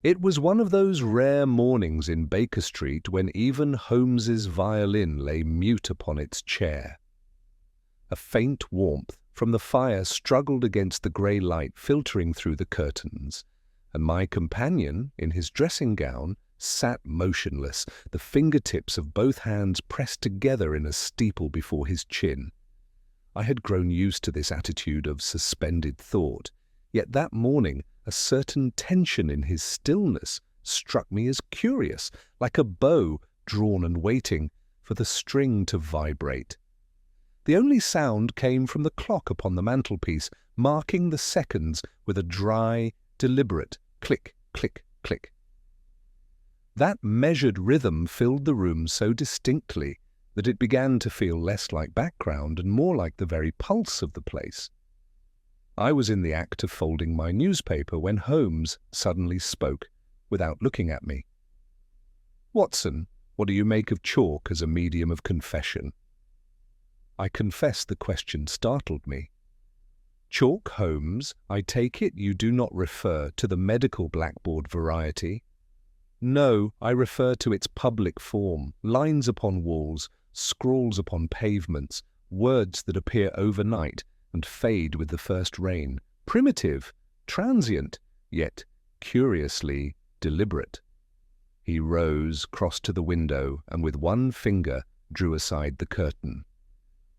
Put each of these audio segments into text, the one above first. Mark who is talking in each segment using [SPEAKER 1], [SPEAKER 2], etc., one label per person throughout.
[SPEAKER 1] It was one of those rare mornings in Baker Street when even Holmes's violin lay mute upon its chair. A faint warmth from the fire struggled against the grey light filtering through the curtains, and my companion, in his dressing gown, sat motionless, the fingertips of both hands pressed together in a steeple before his chin. I had grown used to this attitude of suspended thought, yet that morning a certain tension in his stillness struck me as curious, like a bow drawn and waiting for the string to vibrate. The only sound came from the clock upon the mantelpiece, marking the seconds with a dry, deliberate click, click, click. That measured rhythm filled the room so distinctly that it began to feel less like background and more like the very pulse of the place. I was in the act of folding my newspaper when Holmes suddenly spoke, without looking at me. "Watson, what do you make of chalk as a medium of confession?" I confess the question startled me. "Chalk, Holmes? I take it you do not refer to the medical blackboard variety?" "No, I refer to its public form, lines upon walls, scrawls upon pavements, words that appear overnight and fade with the first rain, primitive, transient, yet curiously deliberate." He rose, crossed to the window, and with one finger drew aside the curtain.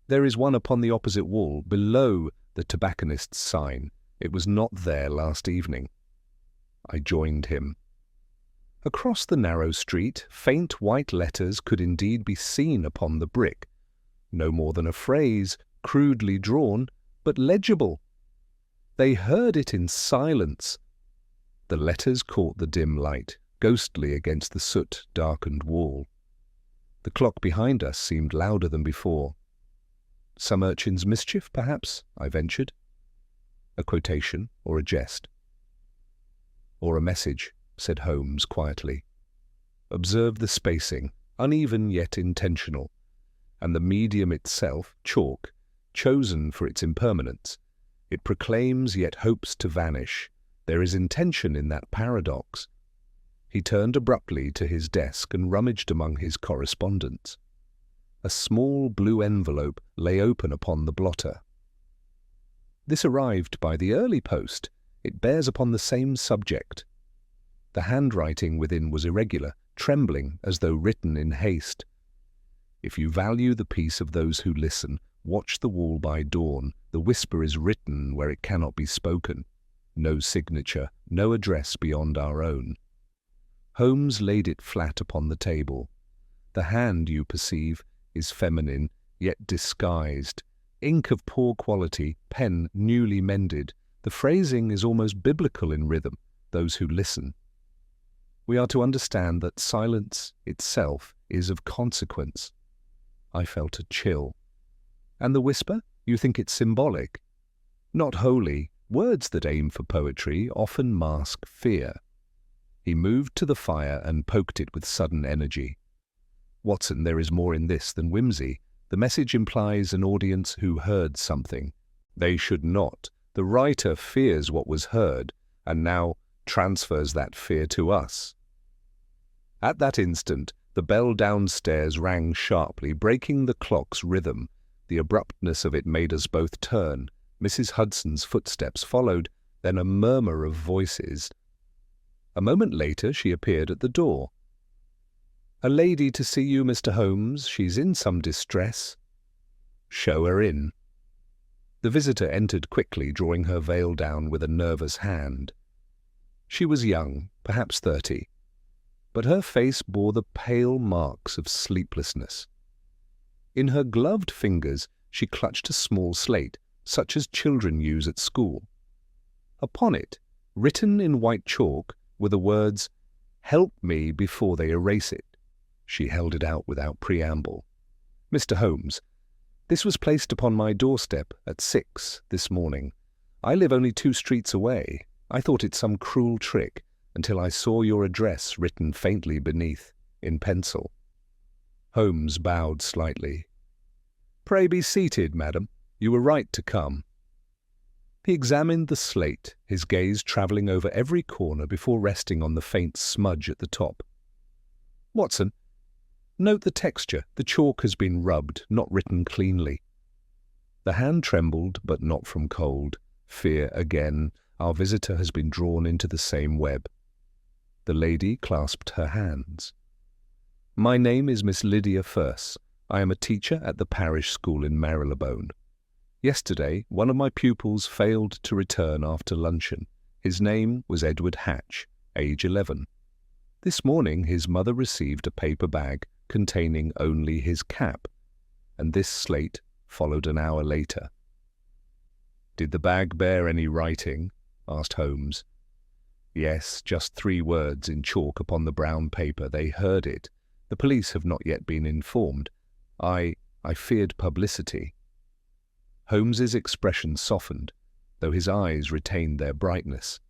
[SPEAKER 1] "There is one upon the opposite wall, below the tobacconist's sign. It was not there last evening." I joined him. Across the narrow street, faint white letters could indeed be seen upon the brick. No more than a phrase, crudely drawn, but legible. They heard it in silence. The letters caught the dim light, ghostly against the soot-darkened wall. The clock behind us seemed louder than before. "Some urchin's mischief, perhaps?" I ventured. "A quotation or a jest?" "Or a message," said Holmes quietly. "Observe the spacing, uneven yet intentional, and the medium itself, chalk, chosen for its impermanence. It proclaims yet hopes to vanish. There is intention in that paradox." He turned abruptly to his desk and rummaged among his correspondence. A small blue envelope lay open upon the blotter. "This arrived by the early post. It bears upon the same subject." The handwriting within was irregular, trembling as though written in haste. "If you value the peace of those who listen, watch the wall by dawn. The whisper is written where it cannot be spoken. No signature, no address beyond our own." Holmes laid it flat upon the table. "The hand, you perceive, is feminine, yet disguised. Ink of poor quality, pen newly mended. The phrasing is almost biblical in rhythm. Those who listen. We are to understand that silence itself is of consequence." I felt a chill. "And the whisper? You think it symbolic?" "Not wholly. Words that aim for poetry often mask fear." He moved to the fire and poked it with sudden energy. "Watson, there is more in this than whimsy. The message implies an audience who heard something. They should not. The writer fears what was heard, and now transfers that fear to us." At that instant, the bell downstairs rang sharply, breaking the clock's rhythm. The abruptness of it made us both turn. Mrs. Hudson's footsteps followed, then a murmur of voices. A moment later she appeared at the door. "A lady to see you, Mr. Holmes. She's in some distress." "Show her in." The visitor entered quickly, drawing her veil down with a nervous hand. She was young, perhaps 30, but her face bore the pale marks of sleeplessness. In her gloved fingers she clutched a small slate, such as children use at school. Upon it, written in white chalk, were the words, "Help me before they erase it." She held it out without preamble. "Mr. Holmes, this was placed upon my doorstep at 6 this morning. I live only 2 streets away. I thought it some cruel trick until I saw your address written faintly beneath, in pencil." Holmes bowed slightly. "Pray be seated, madam. You were right to come." He examined the slate, his gaze travelling over every corner before resting on the faint smudge at the top. "Watson, note the texture. The chalk has been rubbed, not written cleanly." The hand trembled, but not from cold. Fear again. Our visitor has been drawn into the same web. The lady clasped her hands. "My name is Miss Lydia Firse. I am a teacher at the parish school in Marylebone. Yesterday, one of my pupils failed to return after luncheon. His name was Edward Hatch, age 11. This morning his mother received a paper bag containing only his cap, and this slate followed an hour later." "Did the bag bear any writing?" asked Holmes. "Yes, just 3 words in chalk upon the brown paper. They heard it. The police have not yet been informed. I feared publicity." Holmes's expression softened, though his eyes retained their brightness.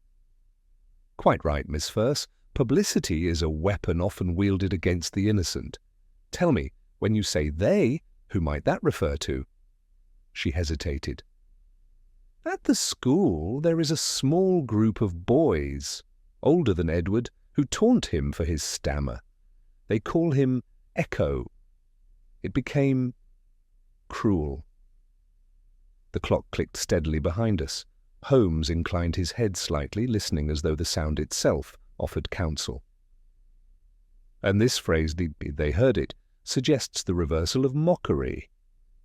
[SPEAKER 1] "Quite right, Miss Firse. Publicity is a weapon often wielded against the innocent. Tell me, when you say they, who might that refer to?" She hesitated. "At the school there is a small group of boys, older than Edward, who taunt him for his stammer. They call him Echo. It became cruel." The clock clicked steadily behind us. Holmes inclined his head slightly, listening as though the sound itself offered counsel. "And this phrase, they heard it, suggests the reversal of mockery.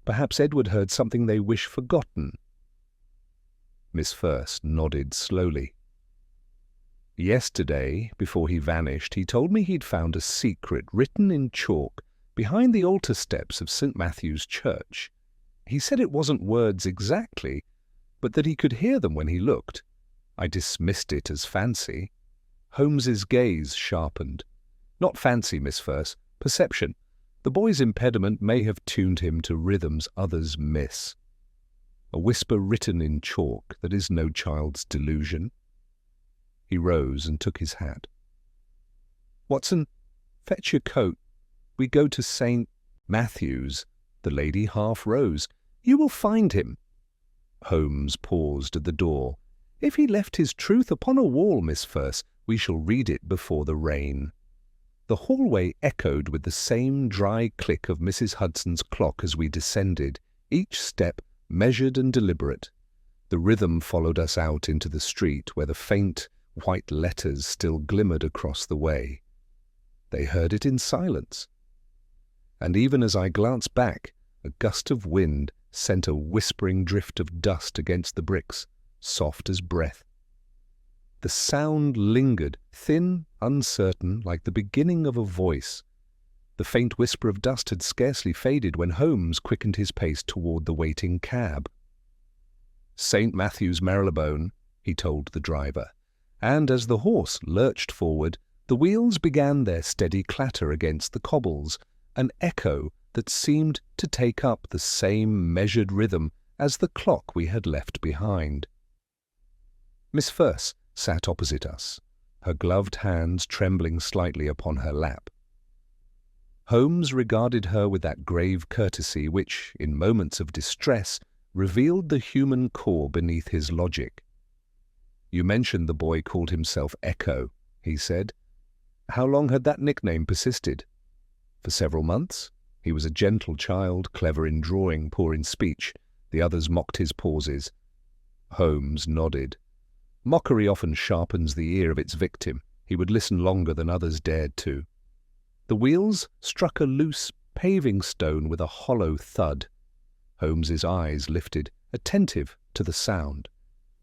[SPEAKER 1] Perhaps Edward heard something they wish forgotten." Miss Firse nodded slowly. "Yesterday, before he vanished, he told me he'd found a secret written in chalk behind the altar steps of St. Matthew's Church. He said it wasn't words exactly, but that he could hear them when he looked. I dismissed it as fancy." Holmes's gaze sharpened. "Not fancy, Miss Firse, perception. The boy's impediment may have tuned him to rhythms others miss. A whisper written in chalk that is no child's delusion." He rose and took his hat. "Watson, fetch your coat. We go to St. Matthew's." The lady half rose. "You will find him." Holmes paused at the door. "If he left his truth upon a wall, Miss Firse, we shall read it before the rain." The hallway echoed with the same dry click of Mrs. Hudson's clock as we descended, each step measured and deliberate. The rhythm followed us out into the street, where the faint white letters still glimmered across the way. They heard it in silence. And even as I glanced back, a gust of wind sent a whispering drift of dust against the bricks, soft as breath. The sound lingered, thin, uncertain, like the beginning of a voice. The faint whisper of dust had scarcely faded when Holmes quickened his pace toward the waiting cab. "St. Matthew's, Marylebone," he told the driver, and as the horse lurched forward, the wheels began their steady clatter against the cobbles, an echo that seemed to take up the same measured rhythm as the clock we had left behind. Miss Firse sat opposite us, her gloved hands trembling slightly upon her lap. Holmes regarded her with that grave courtesy which, in moments of distress, revealed the human core beneath his logic. "You mentioned the boy called himself Echo," he said. "How long had that nickname persisted?" "For several months. He was a gentle child, clever in drawing, poor in speech. The others mocked his pauses." Holmes nodded. "Mockery often sharpens the ear of its victim. He would listen longer than others dared to." The wheels struck a loose paving stone with a hollow thud. Holmes's eyes lifted, attentive to the sound.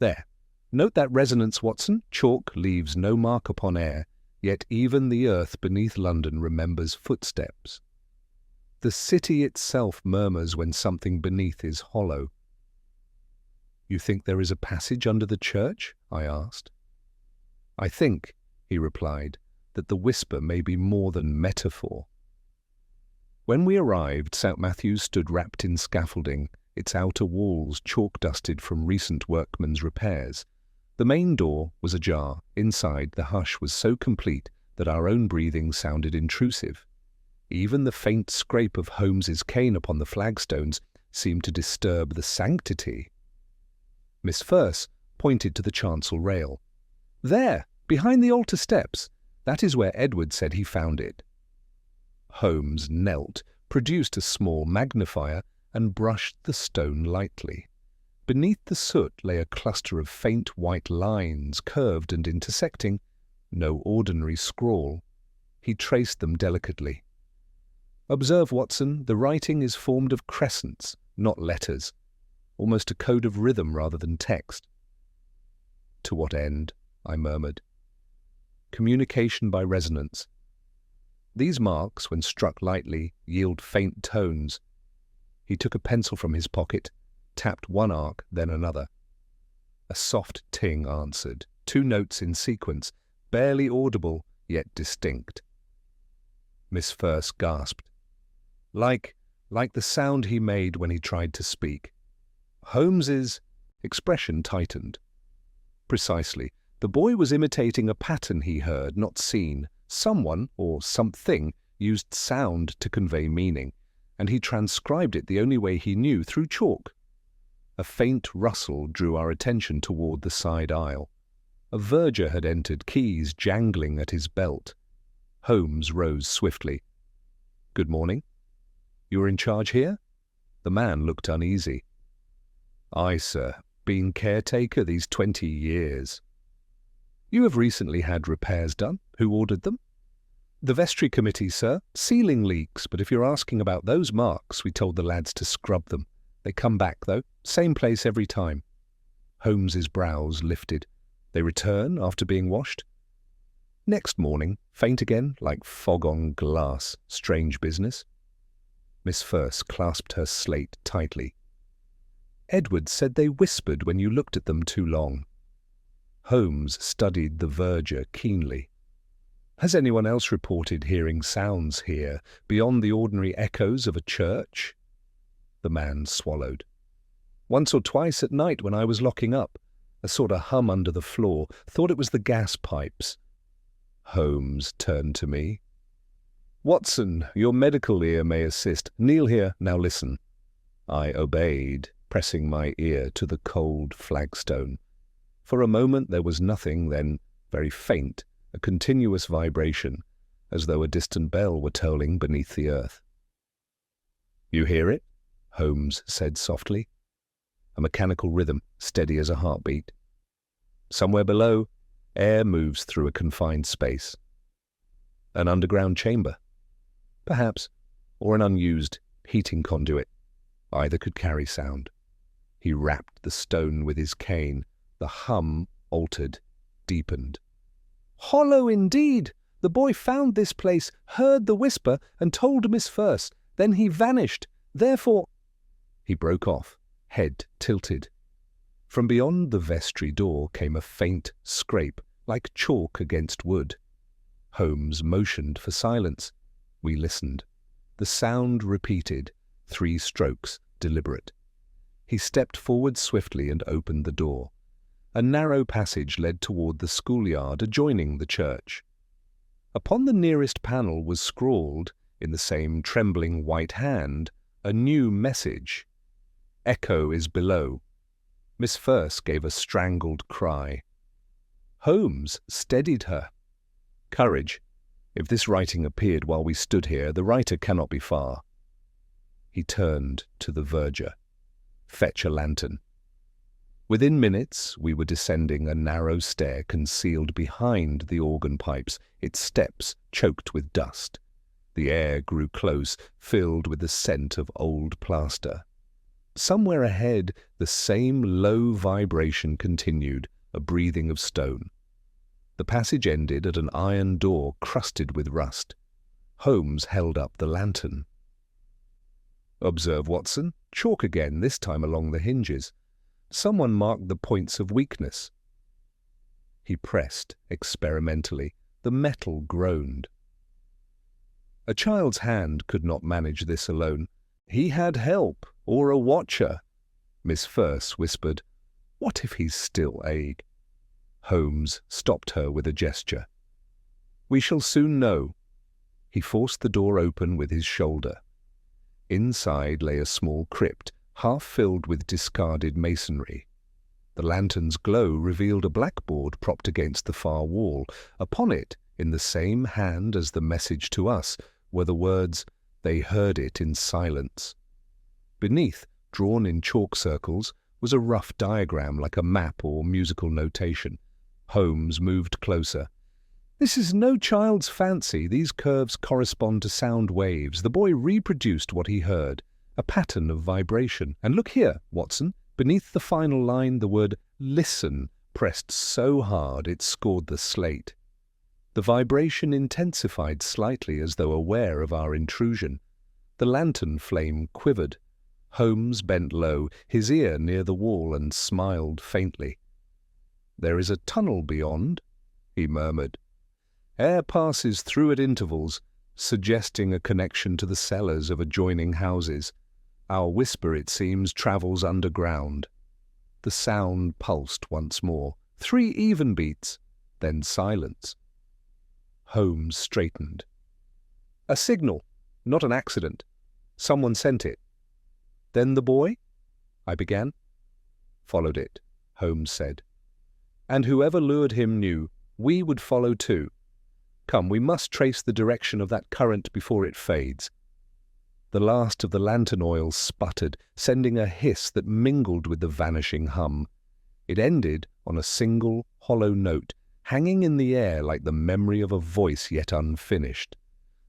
[SPEAKER 1] "There. Note that resonance, Watson. Chalk leaves no mark upon air, yet even the earth beneath London remembers footsteps. The city itself murmurs when something beneath is hollow." "You think there is a passage under the church?" I asked. "I think," he replied, "that the whisper may be more than metaphor." When we arrived, St. Matthew's stood wrapped in scaffolding, its outer walls chalk-dusted from recent workmen's repairs. The main door was ajar. Inside, the hush was so complete that our own breathing sounded intrusive. Even the faint scrape of Holmes's cane upon the flagstones seemed to disturb the sanctity. Miss First pointed to the chancel rail. "There, behind the altar steps. That is where Edward said he found it." Holmes knelt, produced a small magnifier, and brushed the stone lightly. Beneath the soot lay a cluster of faint white lines, curved and intersecting. No ordinary scrawl. He traced them delicately. "Observe, Watson, the writing is formed of crescents, not letters. Almost a code of rhythm rather than text." "To what end?" I murmured. "Communication by resonance. These marks, when struck lightly, yield faint tones." He took a pencil from his pocket, tapped one arc, then another. A soft ting answered, 2 notes in sequence, barely audible, yet distinct. Miss First gasped. Like the sound he made when he tried to speak. Holmes's expression tightened. Precisely. The boy was imitating a pattern he heard, not seen. Someone, or something, used sound to convey meaning, and he transcribed it the only way he knew, through chalk. A faint rustle drew our attention toward the side aisle. A verger had entered, keys jangling at his belt. Holmes rose swiftly. "Good morning. You are in charge here?" The man looked uneasy. "Aye, sir. Been caretaker these 20 years. "You have recently had repairs done. Who ordered them?" "The vestry committee, sir. Ceiling leaks, but if you're asking about those marks, we told the lads to scrub them. They come back, though. Same place every time." Holmes's brows lifted. "They return after being washed?" "Next morning. Faint again, like fog on glass. Strange business." Miss First clasped her slate tightly. "Edward said they whispered when you looked at them too long." Holmes studied the verger keenly. "Has anyone else reported hearing sounds here, beyond the ordinary echoes of a church?" The man swallowed. "Once or twice at night when I was locking up. A sort of hum under the floor. Thought it was the gas pipes." Holmes turned to me. "Watson, your medical ear may assist. Kneel here, now listen." I obeyed, pressing my ear to the cold flagstone. For a moment there was nothing, then, very faint, a continuous vibration, as though a distant bell were tolling beneath the earth. "You hear it?" Holmes said softly. A mechanical rhythm, steady as a heartbeat. Somewhere below, air moves through a confined space. An underground chamber? Perhaps, or an unused heating conduit. Either could carry sound. He rapped the stone with his cane. The hum altered, deepened. "Hollow indeed! The boy found this place, heard the whisper, and told Miss First. Then he vanished. Therefore—" He broke off, head tilted. From beyond the vestry door came a faint scrape, like chalk against wood. Holmes motioned for silence. We listened. The sound repeated, 3 strokes, deliberate. He stepped forward swiftly and opened the door. A narrow passage led toward the schoolyard adjoining the church. Upon the nearest panel was scrawled, in the same trembling white hand, a new message. "Echo is below." Miss First gave a strangled cry. Holmes steadied her. "Courage. If this writing appeared while we stood here, the writer cannot be far." He turned to the verger. "Fetch a lantern." Within minutes, we were descending a narrow stair concealed behind the organ pipes, its steps choked with dust. The air grew close, filled with the scent of old plaster. Somewhere ahead, the same low vibration continued, a breathing of stone. The passage ended at an iron door crusted with rust. Holmes held up the lantern. "Observe, Watson, chalk again, this time along the hinges. Someone marked the points of weakness." He pressed experimentally. The metal groaned. "A child's hand could not manage this alone. He had help, or a watcher." Miss First whispered, "What if he's still ague?" Holmes stopped her with a gesture. "We shall soon know." He forced the door open with his shoulder. Inside lay a small crypt, half filled with discarded masonry. The lantern's glow revealed a blackboard propped against the far wall. Upon it, in the same hand as the message to us, were the words, "They heard it in silence." Beneath, drawn in chalk circles, was a rough diagram like a map or musical notation. Holmes moved closer. "This is no child's fancy. These curves correspond to sound waves." The boy reproduced what he heard, a pattern of vibration. "And look here, Watson." Beneath the final line, the word "listen" pressed so hard it scored the slate. The vibration intensified slightly as though aware of our intrusion. The lantern flame quivered. Holmes bent low, his ear near the wall, and smiled faintly. "There is a tunnel beyond," he murmured. "Air passes through at intervals, suggesting a connection to the cellars of adjoining houses. Our whisper, it seems, travels underground." The sound pulsed once more. 3 even beats, then silence. Holmes straightened. "A signal, not an accident. Someone sent it." "Then the boy?" I began. "Followed it," Holmes said. "And whoever lured him knew. We would follow too. Come, we must trace the direction of that current before it fades." The last of the lantern oil sputtered, sending a hiss that mingled with the vanishing hum. It ended on a single, hollow note, hanging in the air like the memory of a voice yet unfinished.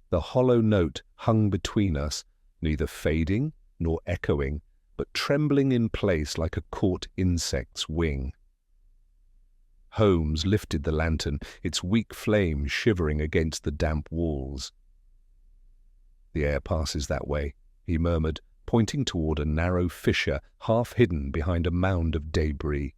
[SPEAKER 1] The hollow note hung between us, neither fading nor echoing, but trembling in place like a caught insect's wing. Holmes lifted the lantern, its weak flame shivering against the damp walls. "The air passes that way," he murmured, pointing toward a narrow fissure half hidden behind a mound of debris.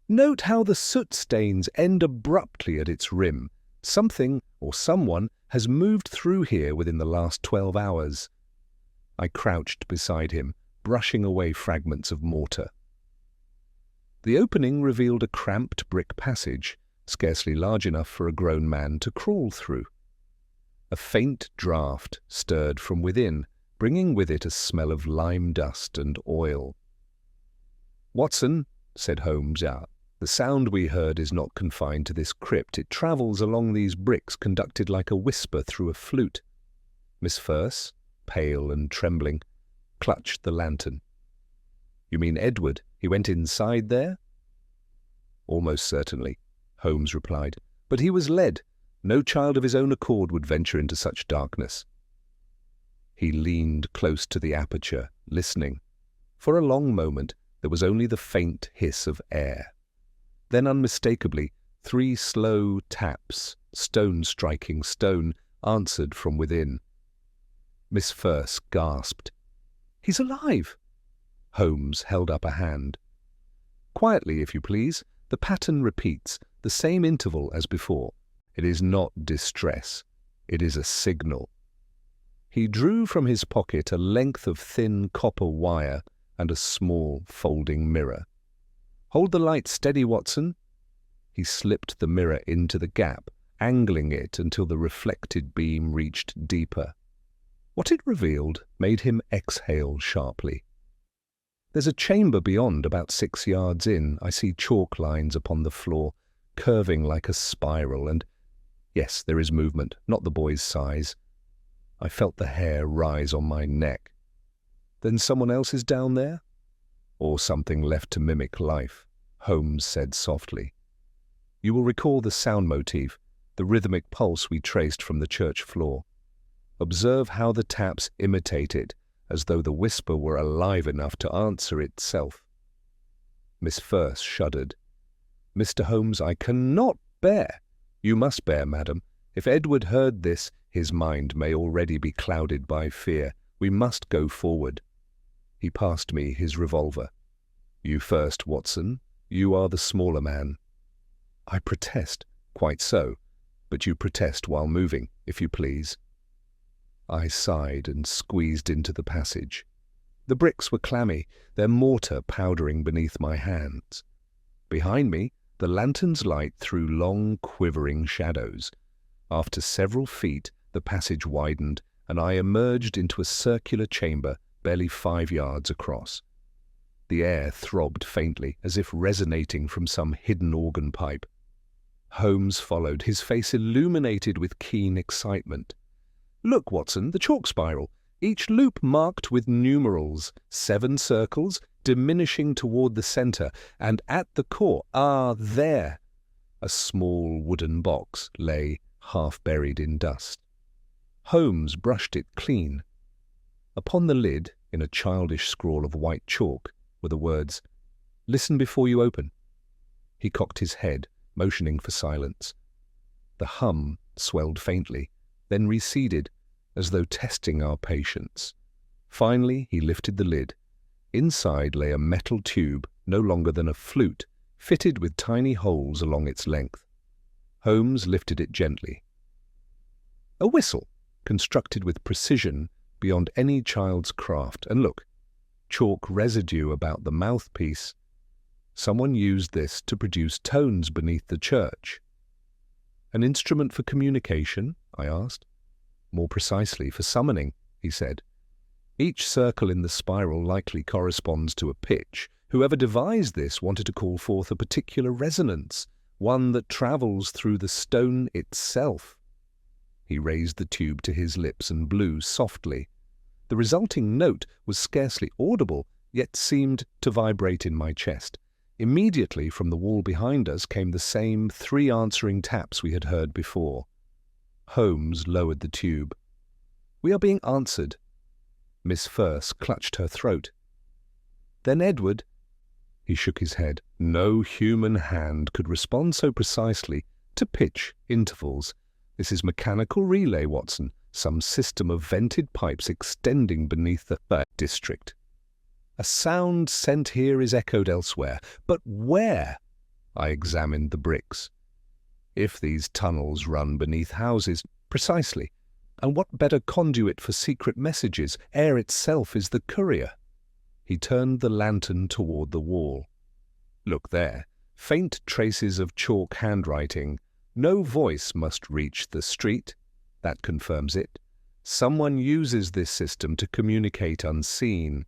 [SPEAKER 1] "Note how the soot stains end abruptly at its rim. Something, or someone, has moved through here within the last 12 hours. I crouched beside him, brushing away fragments of mortar. The opening revealed a cramped brick passage, scarcely large enough for a grown man to crawl through. A faint draught stirred from within, bringing with it a smell of lime dust and oil. "Watson," said Holmes, "the sound we heard is not confined to this crypt. It travels along these bricks, conducted like a whisper through a flute." Miss Firse, pale and trembling, clutched the lantern. "You mean Edward? He went inside there?" "Almost certainly," Holmes replied. "But he was led. No child of his own accord would venture into such darkness." He leaned close to the aperture, listening. For a long moment there was only the faint hiss of air. Then unmistakably 3 slow taps, stone striking stone, answered from within. Miss Firse gasped. "He's alive!" Holmes held up a hand. "Quietly, if you please. The pattern repeats, the same interval as before. It is not distress. It is a signal." He drew from his pocket a length of thin copper wire and a small folding mirror. "Hold the light steady, Watson." He slipped the mirror into the gap, angling it until the reflected beam reached deeper. What it revealed made him exhale sharply. "There's a chamber beyond, about 6 yards in. I see chalk lines upon the floor, curving like a spiral, and yes, there is movement, not the boy's size." I felt the hair rise on my neck. "Then someone else is down there?" "Or something left to mimic life," Holmes said softly. "You will recall the sound motif, the rhythmic pulse we traced from the church floor. Observe how the taps imitate it, as though the whisper were alive enough to answer itself." Miss Firse shuddered. "Mr. Holmes, I cannot bear—" "You must bear, madam. If Edward heard this, his mind may already be clouded by fear. We must go forward." He passed me his revolver. "You first, Watson. You are the smaller man." "I protest." "Quite so. But you protest while moving, if you please." I sighed and squeezed into the passage. The bricks were clammy, their mortar powdering beneath my hands. Behind me, the lantern's light threw long, quivering shadows. After several feet, the passage widened, and I emerged into a circular chamber barely 5 yards across. The air throbbed faintly, as if resonating from some hidden organ pipe. Holmes followed, his face illuminated with keen excitement. "Look, Watson, the chalk spiral, each loop marked with numerals, 7 circles, diminishing toward the center, and at the core, there!" A small wooden box lay half buried in dust. Holmes brushed it clean. Upon the lid, in a childish scrawl of white chalk, were the words, "Listen before you open." He cocked his head, motioning for silence. The hum swelled faintly, then receded, as though testing our patience. Finally, he lifted the lid. Inside lay a metal tube, no longer than a flute, fitted with tiny holes along its length. Holmes lifted it gently. A whistle, constructed with precision beyond any child's craft. And look, chalk residue about the mouthpiece. Someone used this to produce tones beneath the church. "An instrument for communication?" I asked. "More precisely, for summoning," he said. "Each circle in the spiral likely corresponds to a pitch. Whoever devised this wanted to call forth a particular resonance, one that travels through the stone itself." He raised the tube to his lips and blew softly. The resulting note was scarcely audible, yet seemed to vibrate in my chest. Immediately from the wall behind us came the same 3 answering taps we had heard before. Holmes lowered the tube. "We are being answered." Miss First clutched her throat. "Then Edward—" He shook his head. "No human hand could respond so precisely to pitch intervals. This is mechanical relay, Watson, some system of vented pipes extending beneath the district. A sound sent here is echoed elsewhere. But where?" I examined the bricks. "If these tunnels run beneath houses, precisely. And what better conduit for secret messages? Air itself is the courier." He turned the lantern toward the wall. "Look there, faint traces of chalk handwriting. No voice must reach the street. That confirms it. Someone uses this system to communicate unseen."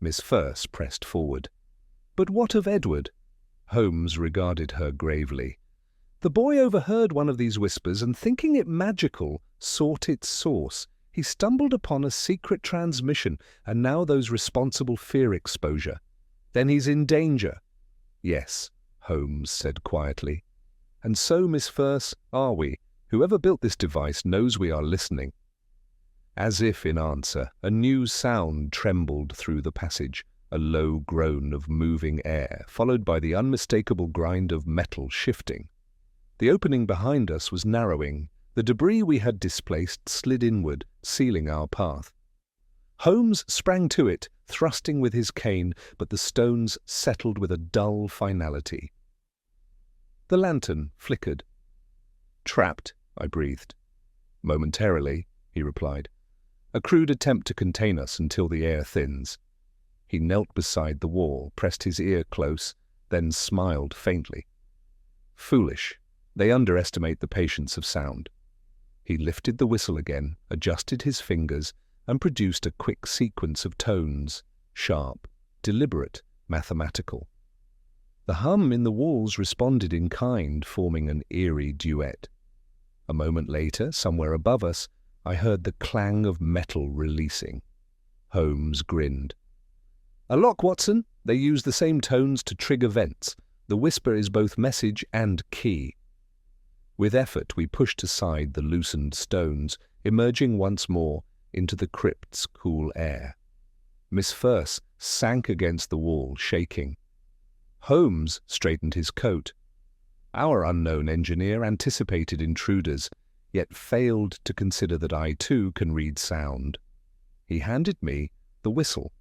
[SPEAKER 1] Miss First pressed forward. "But what of Edward?" Holmes regarded her gravely. "The boy overheard one of these whispers and, thinking it magical, sought its source. He stumbled upon a secret transmission, and now those responsible fear exposure. Then he's in danger." "Yes," Holmes said quietly. "And so, Miss First, are we. Whoever built this device knows we are listening." As if in answer, a new sound trembled through the passage, a low groan of moving air, followed by the unmistakable grind of metal shifting. The opening behind us was narrowing. The debris we had displaced slid inward, sealing our path. Holmes sprang to it, thrusting with his cane, but the stones settled with a dull finality. The lantern flickered. "Trapped," I breathed. "Momentarily," he replied. "A crude attempt to contain us until the air thins." He knelt beside the wall, pressed his ear close, then smiled faintly. "Foolish. They underestimate the patience of sound." He lifted the whistle again, adjusted his fingers, and produced a quick sequence of tones, sharp, deliberate, mathematical. The hum in the walls responded in kind, forming an eerie duet. A moment later, somewhere above us, I heard the clang of metal releasing. Holmes grinned. "A lock, Watson. They use the same tones to trigger vents. The whisper is both message and key." With effort, we pushed aside the loosened stones, emerging once more into the crypt's cool air. Miss First sank against the wall, shaking. Holmes straightened his coat. Our unknown engineer anticipated intruders, yet failed to consider that I too can read sound. He handed me the whistle.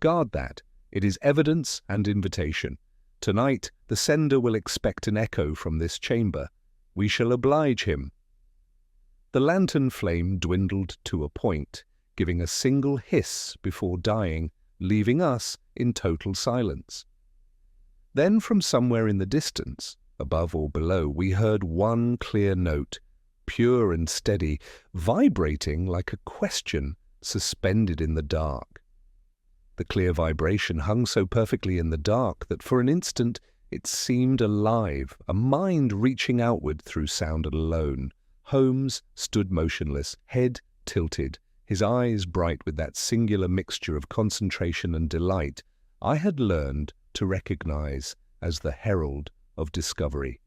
[SPEAKER 1] "Guard that. It is evidence and invitation. Tonight the sender will expect an echo from this chamber. We shall oblige him." The lantern flame dwindled to a point, giving a single hiss before dying, leaving us in total silence. Then from somewhere in the distance, above or below, we heard one clear note, pure and steady, vibrating like a question suspended in the dark. The clear vibration hung so perfectly in the dark that for an instant it seemed alive, a mind reaching outward through sound alone. Holmes stood motionless, head tilted, his eyes bright with that singular mixture of concentration and delight I had learned to recognize as the herald of discovery.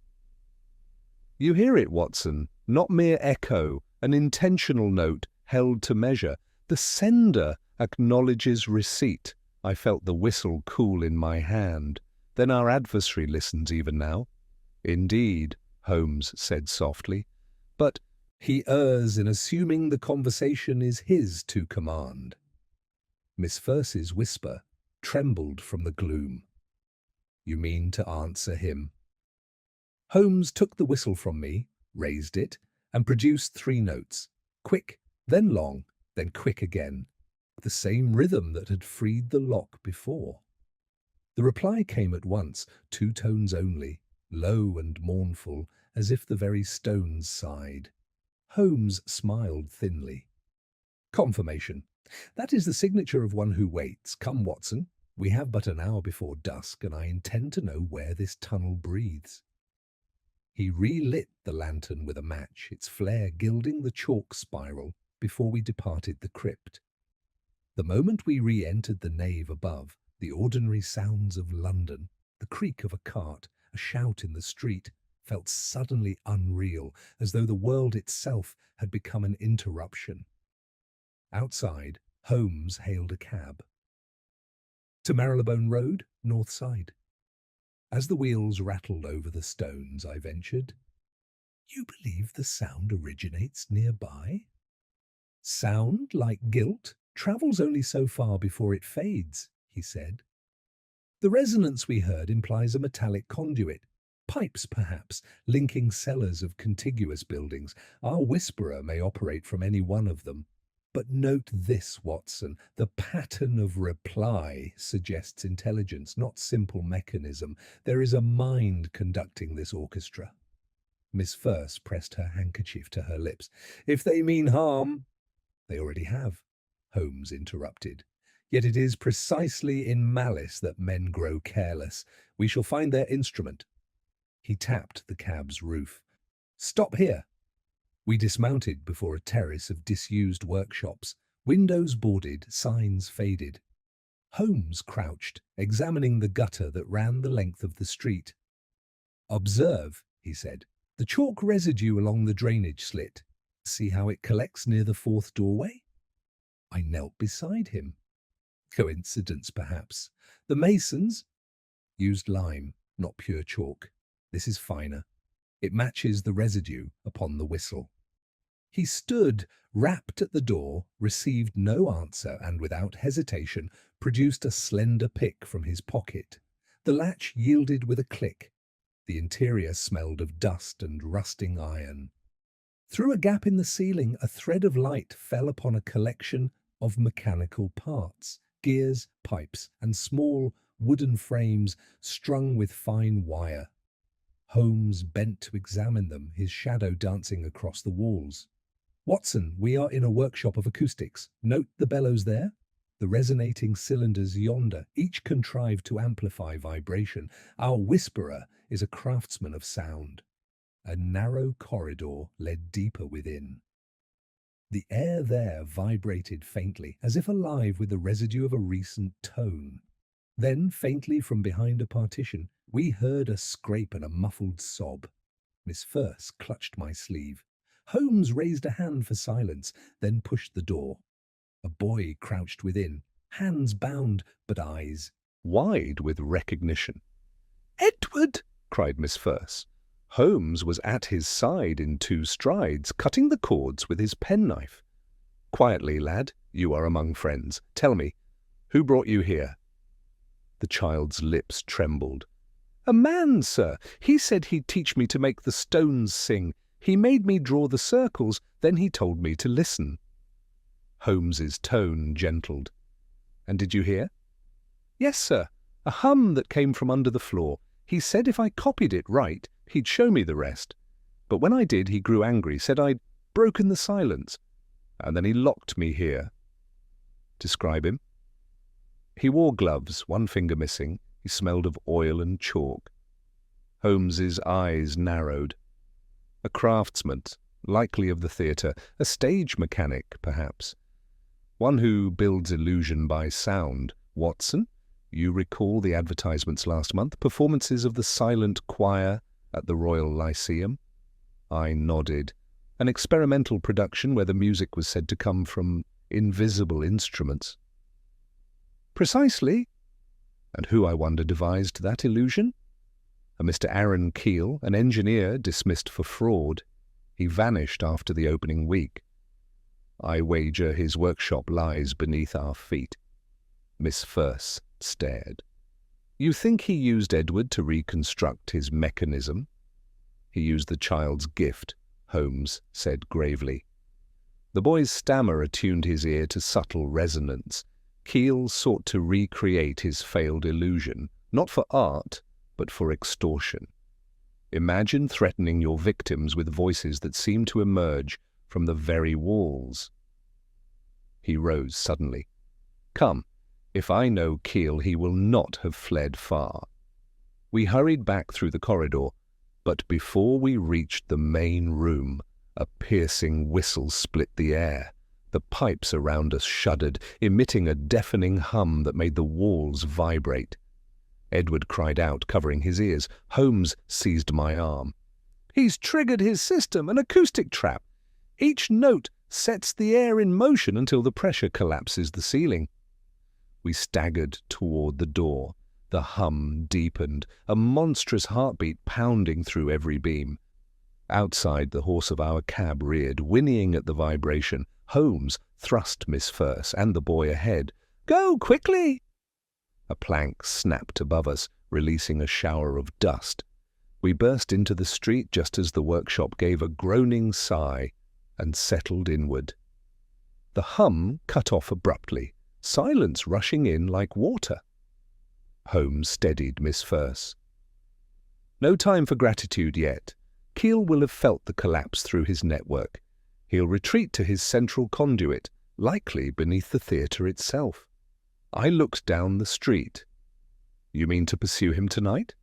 [SPEAKER 1] "You hear it, Watson, not mere echo, an intentional note held to measure. The sender acknowledges receipt." I felt the whistle cool in my hand. "Then our adversary listens even now." "Indeed," Holmes said softly, "but he errs in assuming the conversation is his to command." Miss Ferce's whisper trembled from the gloom. "You mean to answer him?" Holmes took the whistle from me, raised it, and produced 3 notes, quick, then long, then quick again, the same rhythm that had freed the lock before. The reply came at once, 2 tones only, low and mournful, as if the very stones sighed. Holmes smiled thinly. "Confirmation. That is the signature of one who waits. Come, Watson. We have but an hour before dusk, and I intend to know where this tunnel breathes." He relit the lantern with a match, its flare gilding the chalk spiral before we departed the crypt. The moment we re-entered the nave above, the ordinary sounds of London, the creak of a cart, a shout in the street, felt suddenly unreal, as though the world itself had become an interruption. Outside, Holmes hailed a cab. "To Marylebone Road, north side." As the wheels rattled over the stones, I ventured, "You believe the sound originates nearby?" "Sound, like guilt, travels only so far before it fades," he said. "The resonance we heard implies a metallic conduit, pipes perhaps, linking cellars of contiguous buildings. Our whisperer may operate from any one of them. But note this, Watson, the pattern of reply suggests intelligence, not simple mechanism. There is a mind conducting this orchestra." Miss Ferce pressed her handkerchief to her lips. "If they mean harm—" "They already have," Holmes interrupted. "Yet it is precisely in malice that men grow careless. We shall find their instrument." He tapped the cab's roof. "Stop here." We dismounted before a terrace of disused workshops, windows boarded, signs faded. Holmes crouched, examining the gutter that ran the length of the street. "Observe," he said, "the chalk residue along the drainage slit. See how it collects near the 4th doorway?" I knelt beside him. Coincidence, perhaps. "The masons—" "Used lime, not pure chalk. This is finer. It matches the residue upon the whistle." He stood, rapped at the door, received no answer, and without hesitation produced a slender pick from his pocket. The latch yielded with a click. The interior smelled of dust and rusting iron. Through a gap in the ceiling, a thread of light fell upon a collection of mechanical parts, gears, pipes, and small wooden frames strung with fine wire. Holmes bent to examine them, his shadow dancing across the walls. "Watson, we are in a workshop of acoustics. Note the bellows there? The resonating cylinders yonder, each contrived to amplify vibration. Our whisperer is a craftsman of sound." A narrow corridor led deeper within. The air there vibrated faintly, as if alive with the residue of a recent tone. Then, faintly from behind a partition, we heard a scrape and a muffled sob. Miss Ferce clutched my sleeve. Holmes raised a hand for silence, then pushed the door. A boy crouched within, hands bound, but eyes wide with recognition. "Edward!" cried Miss Ferce. Holmes was at his side in 2 strides, cutting the cords with his penknife. "Quietly, lad, you are among friends. Tell me, who brought you here?" The child's lips trembled. "A man, sir. He said he'd teach me to make the stones sing. He made me draw the circles, then he told me to listen." Holmes's tone gentled. "And did you hear?" "Yes, sir. A hum that came from under the floor. He said if I copied it right, he'd show me the rest. But when I did, he grew angry, said I'd broken the silence. And then he locked me here." "Describe him." He wore gloves, one finger missing. He smelled of oil and chalk. Holmes's eyes narrowed. A craftsman, likely of the theatre, a stage mechanic, perhaps. One who builds illusion by sound. Watson? You recall the advertisements last month, performances of the silent choir at the Royal Lyceum? I nodded. An experimental production where the music was said to come from invisible instruments. Precisely. And who, I wonder, devised that illusion? A Mr. Aaron Keel, an engineer dismissed for fraud. He vanished after the opening week. I wager his workshop lies beneath our feet. Miss Firth stared. You think he used Edward to reconstruct his mechanism? He used the child's gift, Holmes said gravely. The boy's stammer attuned his ear to subtle resonance. Keel sought to recreate his failed illusion, not for art, but for extortion. Imagine threatening your victims with voices that seem to emerge from the very walls. He rose suddenly. Come, if I know Keel, he will not have fled far. We hurried back through the corridor, but before we reached the main room, a piercing whistle split the air. The pipes around us shuddered, emitting a deafening hum that made the walls vibrate. Edward cried out, covering his ears. Holmes seized my arm. He's triggered his system, an acoustic trap. Each note sets the air in motion until the pressure collapses the ceiling. We staggered toward the door. The hum deepened, a monstrous heartbeat pounding through every beam. Outside, the horse of our cab reared, whinnying at the vibration. Holmes thrust Miss Firth and the boy ahead. Go, quickly! A plank snapped above us, releasing a shower of dust. We burst into the street just as the workshop gave a groaning sigh and settled inward. The hum cut off abruptly, silence rushing in like water. Holmes steadied Miss Firth. No time for gratitude yet. Keel will have felt the collapse through his network. He'll retreat to his central conduit, likely beneath the theatre itself. I looked down the street. You mean to pursue him tonight?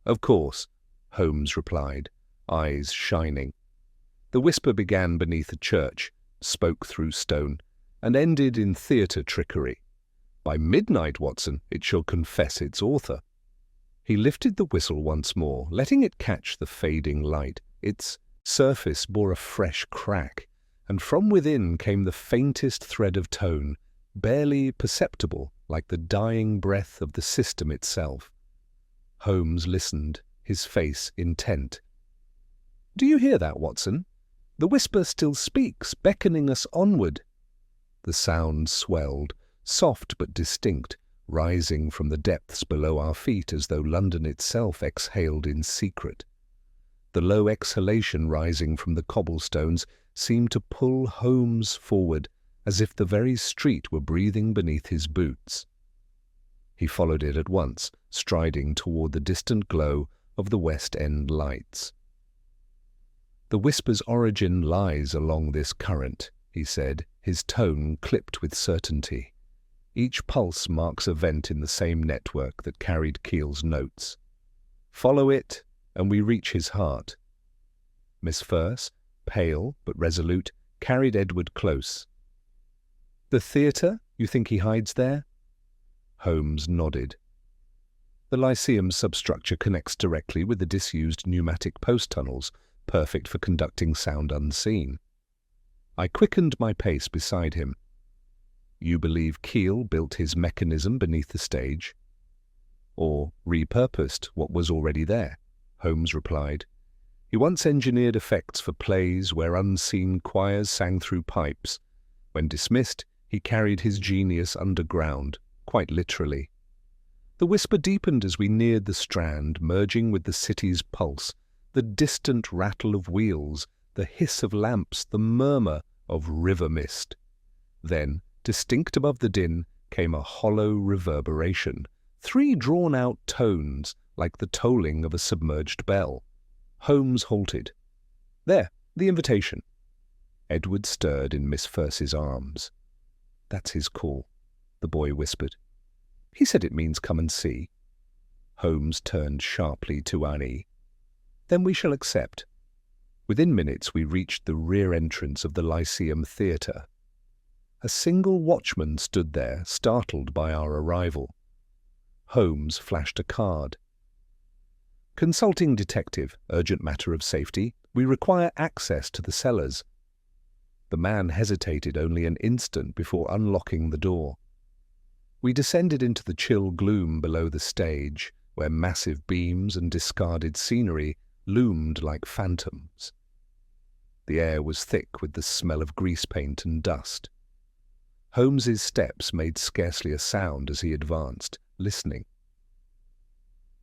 [SPEAKER 1] Of course, Holmes replied, eyes shining. The whisper began beneath a church, spoke through stone, and ended in theatre trickery. By midnight, Watson, it shall confess its author. He lifted the whistle once more, letting it catch the fading light. Its surface bore a fresh crack, and from within came the faintest thread of tone, barely perceptible, like the dying breath of the system itself. Holmes listened, his face intent. Do you hear that, Watson? The whisper still speaks, beckoning us onward. The sound swelled, soft but distinct, rising from the depths below our feet as though London itself exhaled in secret. The low exhalation rising from the cobblestones seemed to pull Holmes forward, as if the very street were breathing beneath his boots. He followed it at once, striding toward the distant glow of the West End lights. The whisper's origin lies along this current, he said, his tone clipped with certainty. Each pulse marks a vent in the same network that carried Keel's notes. Follow it, and we reach his heart. Miss Firth, pale but resolute, carried Edward close. The theatre? You think he hides there? Holmes nodded. The Lyceum's substructure connects directly with the disused pneumatic post tunnels, perfect for conducting sound unseen. I quickened my pace beside him. You believe Keel built his mechanism beneath the stage? Or repurposed what was already there, Holmes replied. He once engineered effects for plays where unseen choirs sang through pipes. When dismissed, he carried his genius underground, quite literally. The whisper deepened as we neared the Strand, merging with the city's pulse, the distant rattle of wheels, the hiss of lamps, the murmur of river mist. Then, distinct above the din, came a hollow reverberation, 3 drawn-out tones like the tolling of a submerged bell. Holmes halted. There, the invitation. Edward stirred in Miss Firth's arms. That's his call, the boy whispered. He said it means come and see. Holmes turned sharply to Annie. Then we shall accept. Within minutes we reached the rear entrance of the Lyceum Theatre. A single watchman stood there, startled by our arrival. Holmes flashed a card. Consulting detective, urgent matter of safety. We require access to the cellars. The man hesitated only an instant before unlocking the door. We descended into the chill gloom below the stage, where massive beams and discarded scenery loomed like phantoms. The air was thick with the smell of grease paint and dust. Holmes's steps made scarcely a sound as he advanced, listening.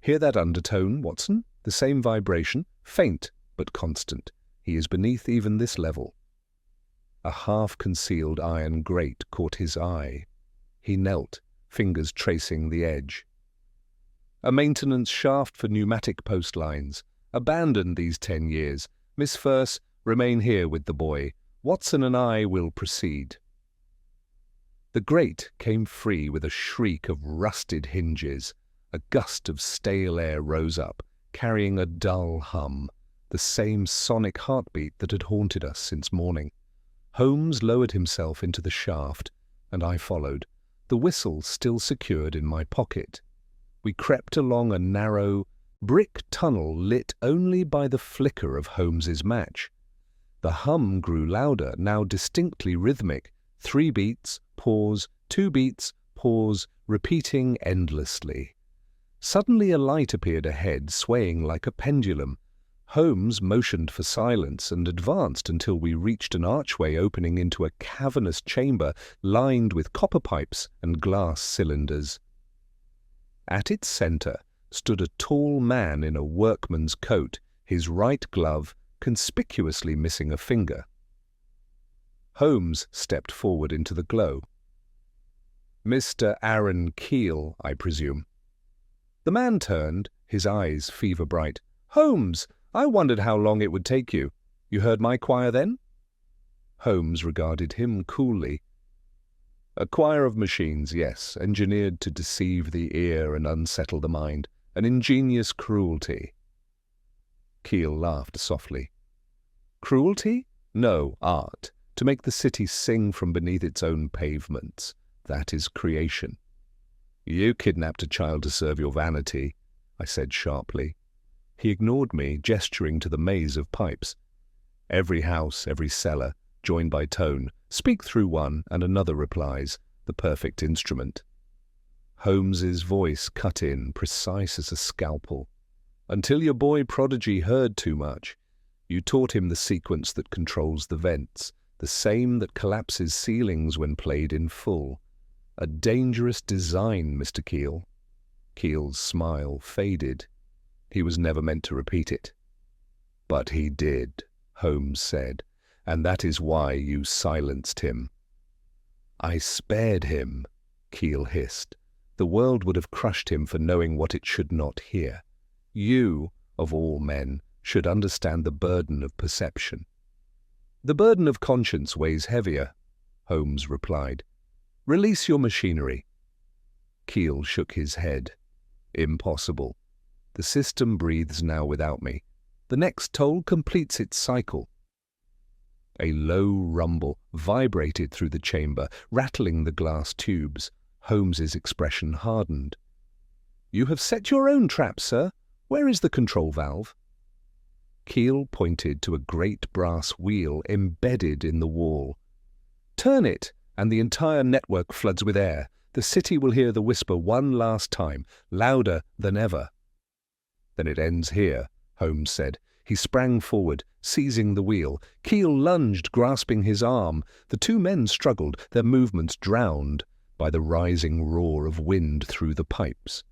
[SPEAKER 1] Hear that undertone, Watson? The same vibration, faint but constant. He is beneath even this level. A half-concealed iron grate caught his eye. He knelt, fingers tracing the edge. A maintenance shaft for pneumatic post lines. Abandoned these 10 years. Miss Firse, remain here with the boy. Watson and I will proceed. The grate came free with a shriek of rusted hinges. A gust of stale air rose up, carrying a dull hum, the same sonic heartbeat that had haunted us since morning. Holmes lowered himself into the shaft, and I followed, the whistle still secured in my pocket. We crept along a narrow, brick tunnel lit only by the flicker of Holmes's match. The hum grew louder, now distinctly rhythmic. 3 beats, pause, 2 beats, pause, repeating endlessly. Suddenly a light appeared ahead, swaying like a pendulum. Holmes motioned for silence and advanced until we reached an archway opening into a cavernous chamber lined with copper pipes and glass cylinders. At its center stood a tall man in a workman's coat, his right glove conspicuously missing a finger. Holmes stepped forward into the glow. "Mr. Aaron Keel, I presume." The man turned, his eyes fever-bright. "Holmes, I wondered how long it would take you. You heard my choir then?" Holmes regarded him coolly. "A choir of machines, yes, engineered to deceive the ear and unsettle the mind. An ingenious cruelty." Keel laughed softly. "Cruelty? No, art. To make the city sing from beneath its own pavements. That is creation." "You kidnapped a child to serve your vanity," I said sharply. He ignored me, gesturing to the maze of pipes. Every house, every cellar, joined by tone. Speak through one, and another replies, the perfect instrument. Holmes's voice cut in, precise as a scalpel. "Until your boy prodigy heard too much. You taught him the sequence that controls the vents, the same that collapses ceilings when played in full. A dangerous design, Mr. Keel." Keel's smile faded. He was never meant to repeat it. "But he did," Holmes said, "and that is why you silenced him." "I spared him," Keel hissed. "The world would have crushed him for knowing what it should not hear. You, of all men, should understand the burden of perception." "The burden of conscience weighs heavier," Holmes replied. "Release your machinery." Keel shook his head. "Impossible. The system breathes now without me. The next toll completes its cycle." A low rumble vibrated through the chamber, rattling the glass tubes. Holmes's expression hardened. "You have set your own trap, sir. Where is the control valve?" Keel pointed to a great brass wheel embedded in the wall. "Turn it, and the entire network floods with air. The city will hear the whisper one last time, louder than ever." "Then it ends here," Holmes said. He sprang forward, seizing the wheel. Keel lunged, grasping his arm. The 2 men struggled, their movements drowned by the rising roar of wind through the pipes.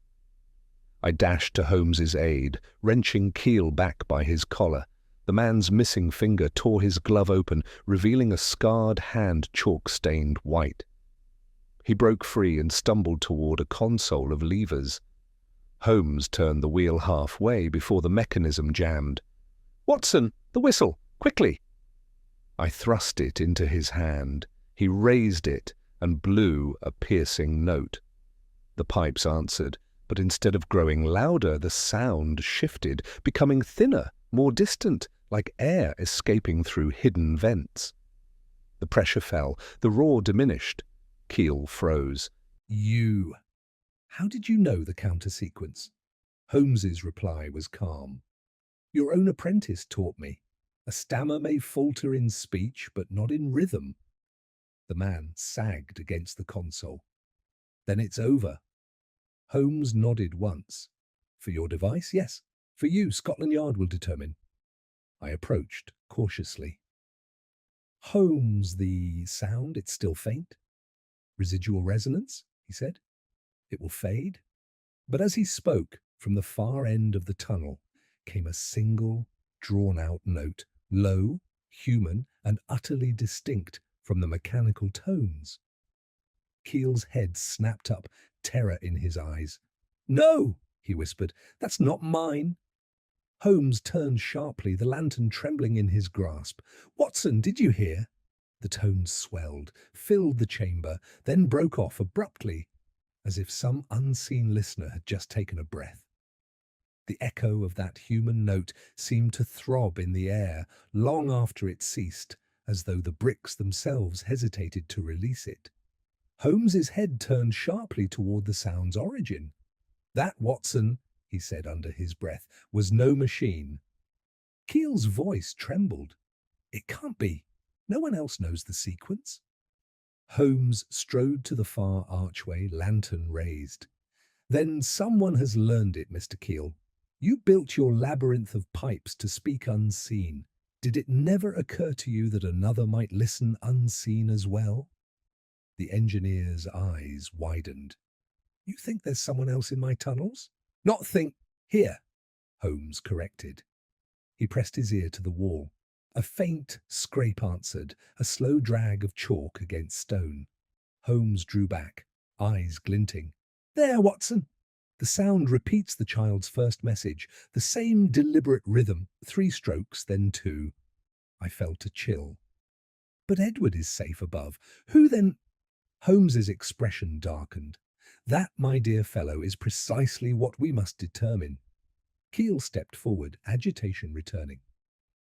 [SPEAKER 1] I dashed to Holmes's aid, wrenching Keel back by his collar. The man's missing finger tore his glove open, revealing a scarred hand chalk-stained white. He broke free and stumbled toward a console of levers. Holmes turned the wheel halfway before the mechanism jammed. "Watson, the whistle, quickly!" I thrust it into his hand. He raised it and blew a piercing note. The pipes answered, but instead of growing louder, the sound shifted, becoming thinner, more distant, like air escaping through hidden vents. The pressure fell, the roar diminished. Keel froze. "You! How did you know the counter-sequence?" Holmes's reply was calm. "Your own apprentice taught me. A stammer may falter in speech, but not in rhythm." The man sagged against the console. "Then it's over." Holmes nodded once. "For your device, yes. For you, Scotland Yard will determine." I approached cautiously. "Holmes, the sound, it's still faint." "Residual resonance," he said. "It will fade." But as he spoke, from the far end of the tunnel came a single, drawn-out note, low, human, and utterly distinct from the mechanical tones. Keel's head snapped up, terror in his eyes. "No!" he whispered. "That's not mine." Holmes turned sharply, the lantern trembling in his grasp. "Watson, did you hear?" The tones swelled, filled the chamber, then broke off abruptly, as if some unseen listener had just taken a breath. The echo of that human note seemed to throb in the air long after it ceased, as though the bricks themselves hesitated to release it. Holmes's head turned sharply toward the sound's origin. "That, Watson," he said under his breath, "was no machine." Keel's voice trembled. "It can't be. No one else knows the sequence." Holmes strode to the far archway, lantern raised. "Then someone has learned it, Mr. Keel. You built your labyrinth of pipes to speak unseen. Did it never occur to you that another might listen unseen as well?" The engineer's eyes widened. "You think there's someone else in my tunnels?" "Not think. Here," Holmes corrected. He pressed his ear to the wall. A faint scrape answered, a slow drag of chalk against stone. Holmes drew back, eyes glinting. "There, Watson!" The sound repeats the child's first message, the same deliberate rhythm, 3 strokes, then 2. I felt a chill. "But Edward is safe above. Who then—" Holmes's expression darkened. "That, my dear fellow, is precisely what we must determine." Keel stepped forward, agitation returning.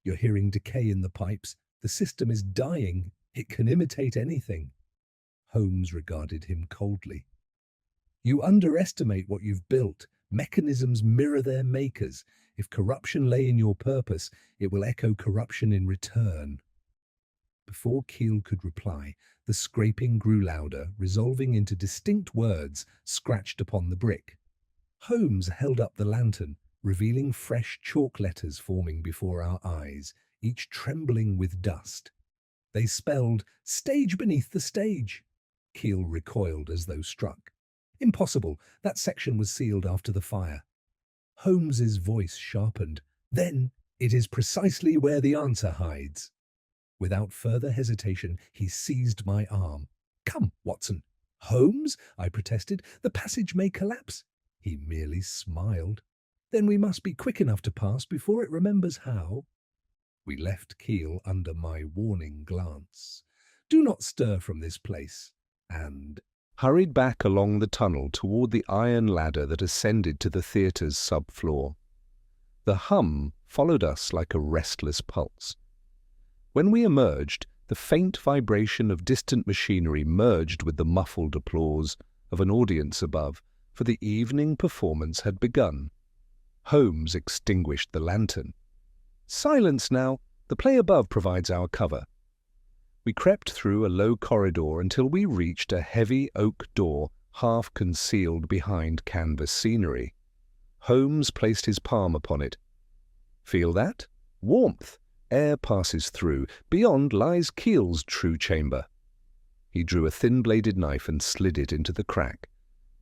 [SPEAKER 1] "You're hearing decay in the pipes. The system is dying. It can imitate anything." Holmes regarded him coldly. "You underestimate what you've built. Mechanisms mirror their makers. If corruption lay in your purpose, it will echo corruption in return." Before Keel could reply, the scraping grew louder, resolving into distinct words scratched upon the brick. Holmes held up the lantern, revealing fresh chalk letters forming before our eyes, each trembling with dust. They spelled, "Stage beneath the stage." Keel recoiled as though struck. "Impossible. That section was sealed after the fire." Holmes's voice sharpened. "Then it is precisely where the answer hides." Without further hesitation, he seized my arm. "Come, Watson." "Holmes," I protested, "the passage may collapse." He merely smiled. "Then we must be quick enough to pass before it remembers how." We left Keel under my warning glance. "Do not stir from this place," and hurried back along the tunnel toward the iron ladder that ascended to the theatre's subfloor. The hum followed us like a restless pulse. When we emerged, the faint vibration of distant machinery merged with the muffled applause of an audience above, for the evening performance had begun. Holmes extinguished the lantern. "Silence now. The play above provides our cover." We crept through a low corridor until we reached a heavy oak door half concealed behind canvas scenery. Holmes placed his palm upon it. "Feel that? Warmth. Air passes through. Beyond lies Keel's true chamber." He drew a thin-bladed knife and slid it into the crack.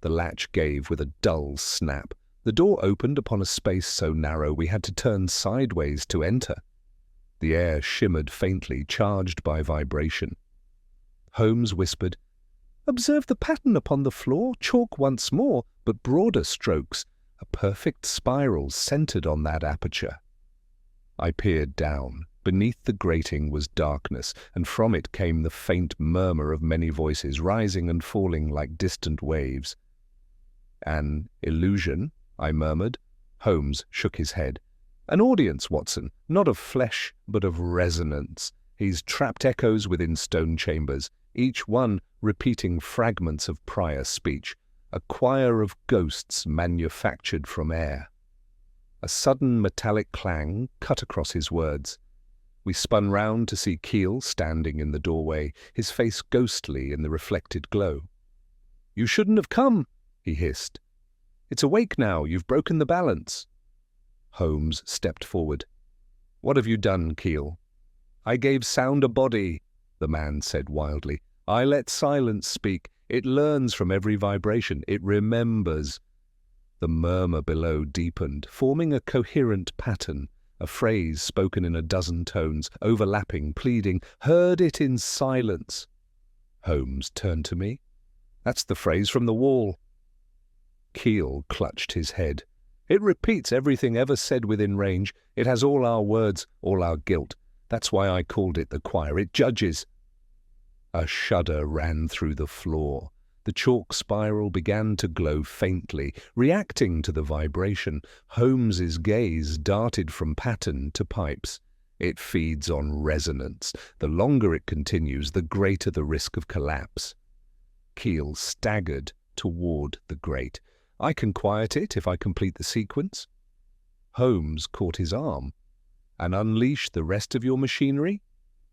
[SPEAKER 1] The latch gave with a dull snap. The door opened upon a space so narrow we had to turn sideways to enter. The air shimmered faintly, charged by vibration. Holmes whispered, "Observe the pattern upon the floor, chalk once more, but broader strokes, a perfect spiral centered on that aperture." I peered down. Beneath the grating was darkness, and from it came the faint murmur of many voices, rising and falling like distant waves. An illusion, I murmured. Holmes shook his head. An audience, Watson, not of flesh, but of resonance. He's trapped echoes within stone chambers, each one repeating fragments of prior speech, a choir of ghosts manufactured from air. A sudden metallic clang cut across his words. We spun round to see Keel standing in the doorway, his face ghostly in the reflected glow. "You shouldn't have come," he hissed. "It's awake now, you've broken the balance." Holmes stepped forward. "What have you done, Keel?" "I gave sound a body," the man said wildly. "I let silence speak. It learns from every vibration. It remembers." The murmur below deepened, forming a coherent pattern, a phrase spoken in a dozen tones, overlapping, pleading, "Heard it in silence." Holmes turned to me. "That's the phrase from the wall." Keel clutched his head. "It repeats everything ever said within range. It has all our words, all our guilt. That's why I called it the choir. It judges." A shudder ran through the floor. The chalk spiral began to glow faintly, reacting to the vibration. Holmes's gaze darted from pattern to pipes. It feeds on resonance. The longer it continues, the greater the risk of collapse. Keel staggered toward the grate. "I can quiet it if I complete the sequence." Holmes caught his arm. "And unleash the rest of your machinery?"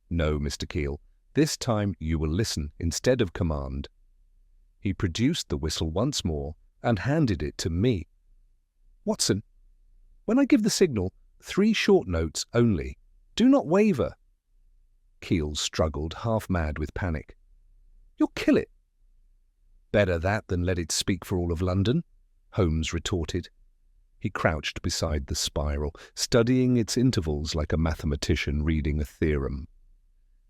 [SPEAKER 1] "No, Mr. Keel. This time you will listen instead of command." He produced the whistle once more and handed it to me. "Watson, when I give the signal, 3 short notes only. Do not waver." Keel struggled, half mad with panic. "You'll kill it." "Better that than let it speak for all of London," Holmes retorted. He crouched beside the spiral, studying its intervals like a mathematician reading a theorem.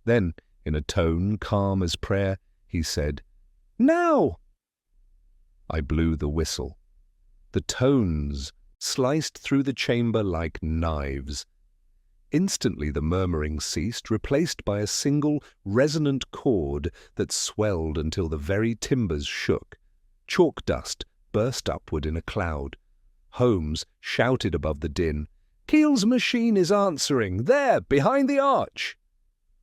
[SPEAKER 1] Then, in a tone calm as prayer, he said, "Now!" I blew the whistle. The tones sliced through the chamber like knives. Instantly the murmuring ceased, replaced by a single resonant chord that swelled until the very timbers shook. Chalk dust burst upward in a cloud. Holmes shouted above the din, "Keel's machine is answering! There, behind the arch!"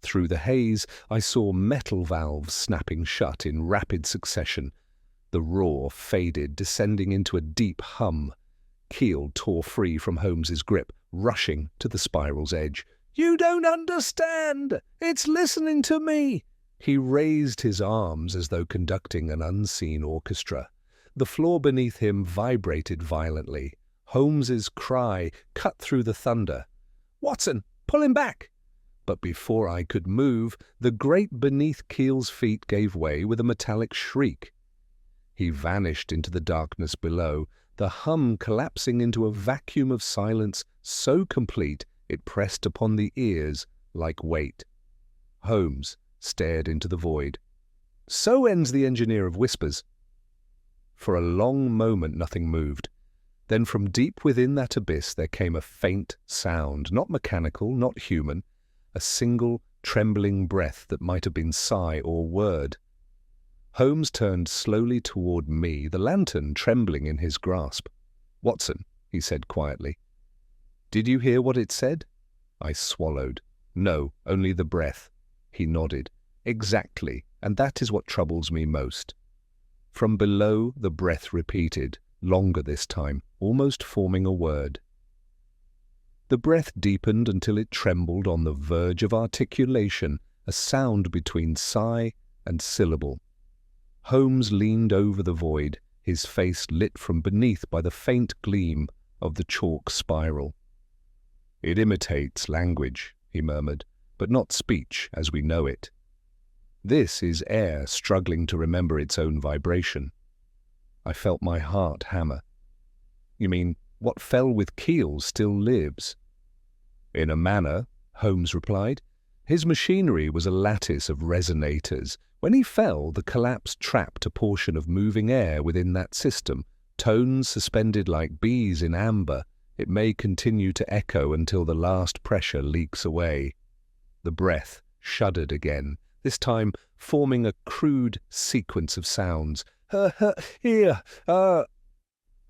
[SPEAKER 1] Through the haze, I saw metal valves snapping shut in rapid succession. The roar faded, descending into a deep hum. Keel tore free from Holmes's grip, rushing to the spiral's edge. "You don't understand! It's listening to me!" He raised his arms as though conducting an unseen orchestra. The floor beneath him vibrated violently. Holmes's cry cut through the thunder. "Watson, pull him back!" But before I could move, the grate beneath Keel's feet gave way with a metallic shriek. He vanished into the darkness below, the hum collapsing into a vacuum of silence so complete it pressed upon the ears like weight. Holmes stared into the void. "So ends the engineer of whispers." For a long moment nothing moved. Then from deep within that abyss there came a faint sound, not mechanical, not human, a single trembling breath that might have been sigh or word. Holmes turned slowly toward me, the lantern trembling in his grasp. "Watson," he said quietly. "Did you hear what it said?" I swallowed. "No, only the breath." He nodded. "Exactly, and that is what troubles me most." From below the breath repeated, longer this time, almost forming a word. The breath deepened until it trembled on the verge of articulation, a sound between sigh and syllable. Holmes leaned over the void, his face lit from beneath by the faint gleam of the chalk spiral. "It imitates language," he murmured, "but not speech as we know it. This is air struggling to remember its own vibration." I felt my heart hammer. "You mean what fell with Keel still lives?" "In a manner," Holmes replied. "His machinery was a lattice of resonators. When he fell, the collapse trapped a portion of moving air within that system, tones suspended like bees in amber. It may continue to echo until the last pressure leaks away." The breath shuddered again, this time forming a crude sequence of sounds. Here,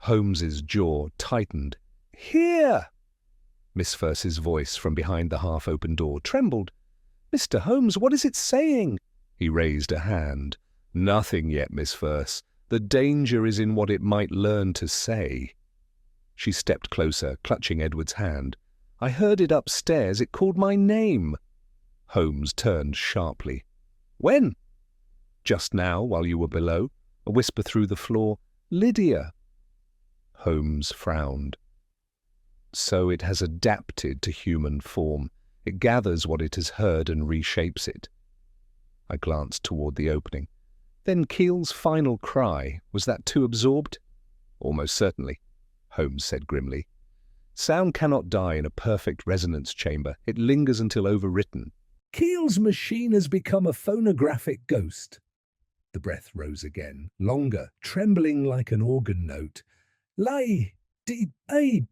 [SPEAKER 1] Holmes's jaw tightened. "Here!" Miss Furse's voice from behind the half-open door trembled. "Mr. Holmes, what is it saying?" He raised a hand. "Nothing yet, Miss Furse. The danger is in what it might learn to say." She stepped closer, clutching Edward's hand. "I heard it upstairs. It called my name." Holmes turned sharply. "When?" "Just now, while you were below. A whisper through the floor. 'Lydia.'" Holmes frowned. "So it has adapted to human form. It gathers what it has heard and reshapes it." I glanced toward the opening. "Then Keel's final cry, was that too absorbed?" "Almost certainly," Holmes said grimly. "Sound cannot die in a perfect resonance chamber. It lingers until overwritten." "Keel's machine has become a phonographic ghost." The breath rose again, longer, trembling like an organ note. "Lie, abe."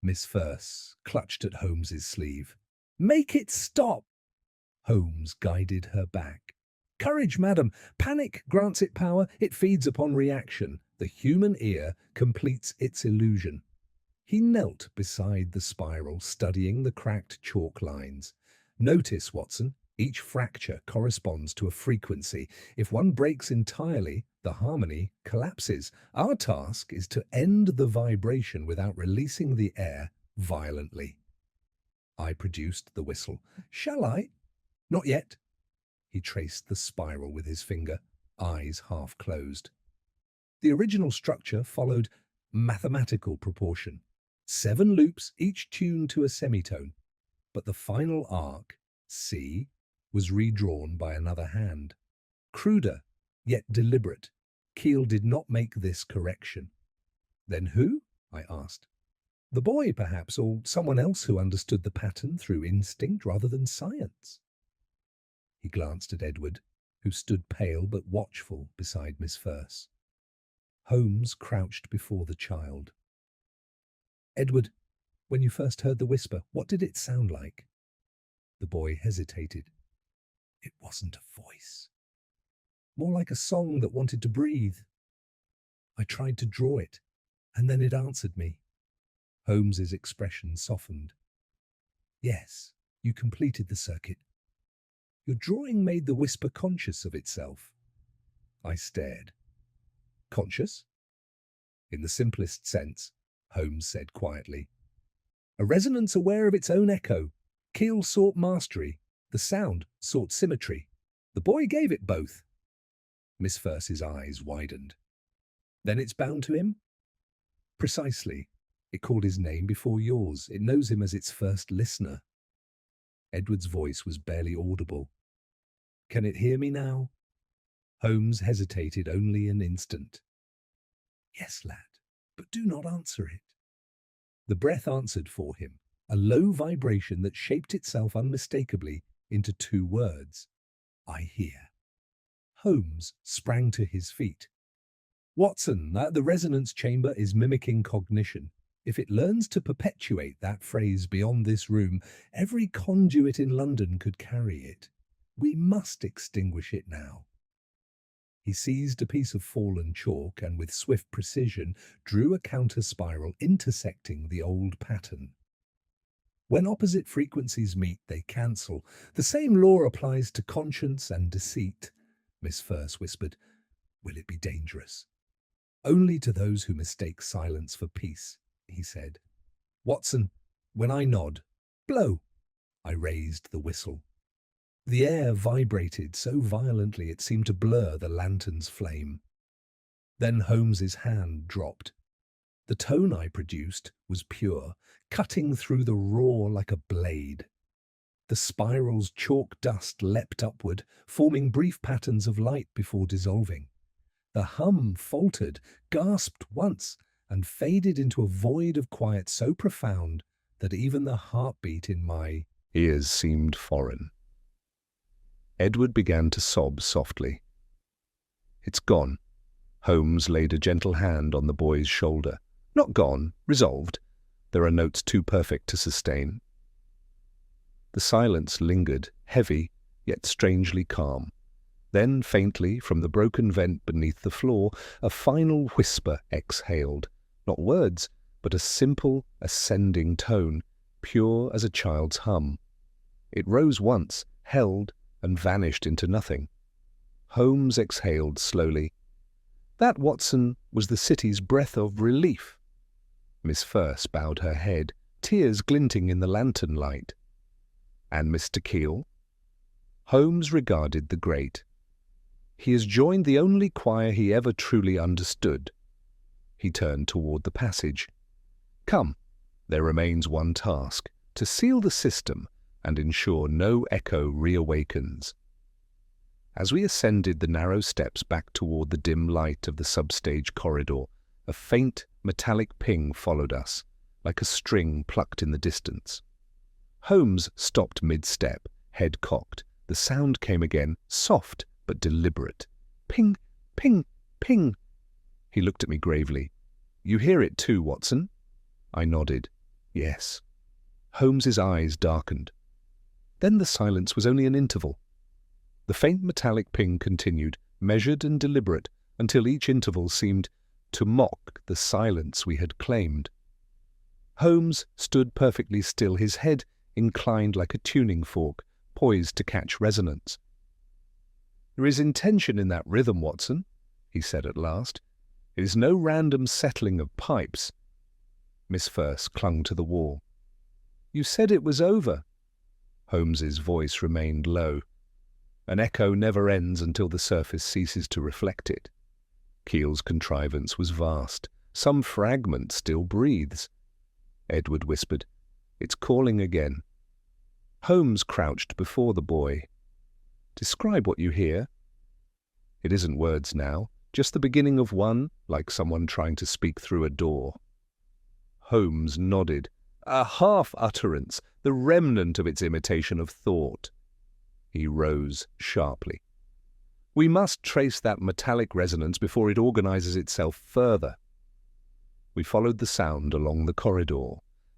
[SPEAKER 1] Miss Furse clutched at Holmes's sleeve. "Make it stop." Holmes guided her back. "Courage, madam. Panic grants it power. It feeds upon reaction. The human ear completes its illusion." He knelt beside the spiral, studying the cracked chalk lines. "Notice, Watson, each fracture corresponds to a frequency. If one breaks entirely, the harmony collapses. Our task is to end the vibration without releasing the air violently." I produced the whistle. "Shall I?" "Not yet." He traced the spiral with his finger, eyes half closed. The original structure followed mathematical proportion. 7 loops, each tuned to a semitone. But the final arc, C, was redrawn by another hand. Cruder, yet deliberate. Keel did not make this correction. "Then who?" I asked. "The boy, perhaps, or someone else who understood the pattern through instinct rather than science." He glanced at Edward, who stood pale but watchful beside Miss Furse. Holmes crouched before the child. "Edward, when you first heard the whisper, what did it sound like?" The boy hesitated. "It wasn't a voice. More like a song that wanted to breathe. I tried to draw it, and then it answered me." Holmes's expression softened. "Yes, you completed the circuit. Your drawing made the whisper conscious of itself." I stared. "Conscious?" "In the simplest sense," Holmes said quietly. "A resonance aware of its own echo. Keel sought mastery. The sound sought symmetry. The boy gave it both." Miss Furse's eyes widened. "Then it's bound to him?" "Precisely. It called his name before yours. It knows him as its first listener." Edward's voice was barely audible. "Can it hear me now?" Holmes hesitated only an instant. "Yes, lad, but do not answer it." The breath answered for him, a low vibration that shaped itself unmistakably into 2 words. "I hear." Holmes sprang to his feet. "Watson, the resonance chamber is mimicking cognition. If it learns to perpetuate that phrase beyond this room, every conduit in London could carry it. We must extinguish it now." He seized a piece of fallen chalk and with swift precision drew a counter-spiral intersecting the old pattern. "When opposite frequencies meet, they cancel. The same law applies to conscience and deceit," Miss Furse whispered. "Will it be dangerous?" "Only to those who mistake silence for peace," he said. "Watson, when I nod, blow." I raised the whistle. The air vibrated so violently it seemed to blur the lantern's flame. Then Holmes's hand dropped. The tone I produced was pure, cutting through the raw like a blade. The spiral's chalk dust leapt upward, forming brief patterns of light before dissolving. The hum faltered, gasped once, and faded into a void of quiet so profound that even the heartbeat in my ears seemed foreign. Edward began to sob softly. "It's gone." Holmes laid a gentle hand on the boy's shoulder. "Not gone, resolved. There are notes too perfect to sustain." The silence lingered, heavy, yet strangely calm. Then, faintly, from the broken vent beneath the floor, a final whisper exhaled. Not words, but a simple, ascending tone, pure as a child's hum. It rose once, held, and vanished into nothing. Holmes exhaled slowly. That, Watson, was the city's breath of relief. Miss First bowed her head, tears glinting in the lantern light. And Mr. Keel? Holmes regarded the grate. He has joined the only choir he ever truly understood. He turned toward the passage. Come, there remains one task, to seal the system and ensure no echo reawakens. As we ascended the narrow steps back toward the dim light of the substage corridor, a faint, metallic ping followed us, like a string plucked in the distance. Holmes stopped mid-step, head cocked. The sound came again, soft but deliberate. Ping, ping, ping. He looked at me gravely. You hear it too, Watson? I nodded. Yes. Holmes's eyes darkened. Then the silence was only an interval. The faint metallic ping continued, measured and deliberate, until each interval seemed to mock the silence we had claimed. Holmes stood perfectly still, his head inclined like a tuning fork, poised to catch resonance. There is intention in that rhythm, Watson, he said at last. It is no random settling of pipes. Miss First clung to the wall. You said it was over. Holmes's voice remained low. An echo never ends until the surface ceases to reflect it. Keel's contrivance was vast. Some fragment still breathes. Edward whispered, It's calling again. Holmes crouched before the boy. Describe what you hear. It isn't words now, just the beginning of one, like someone trying to speak through a door. Holmes nodded. A half-utterance, the remnant of its imitation of thought. He rose sharply. We must trace that metallic resonance before it organizes itself further. We followed the sound along the corridor,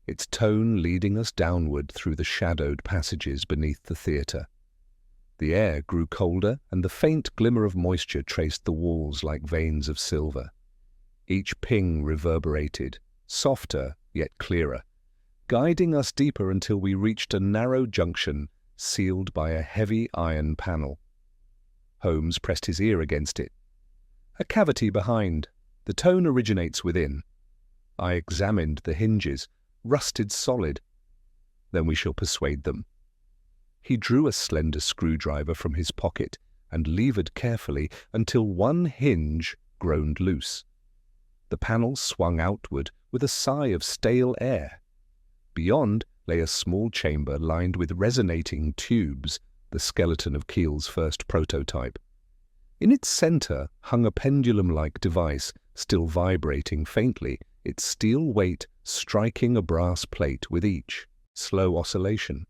[SPEAKER 1] its tone leading us downward through the shadowed passages beneath the theatre. The air grew colder, and the faint glimmer of moisture traced the walls like veins of silver. Each ping reverberated, softer yet clearer, guiding us deeper until we reached a narrow junction sealed by a heavy iron panel. Holmes pressed his ear against it. A cavity behind. The tone originates within. I examined the hinges, rusted solid. Then we shall persuade them. He drew a slender screwdriver from his pocket and levered carefully until one hinge groaned loose. The panel swung outward with a sigh of stale air. Beyond lay a small chamber lined with resonating tubes, the skeleton of Keel's first prototype. In its center hung a pendulum-like device, still vibrating faintly, its steel weight striking a brass plate with each slow oscillation.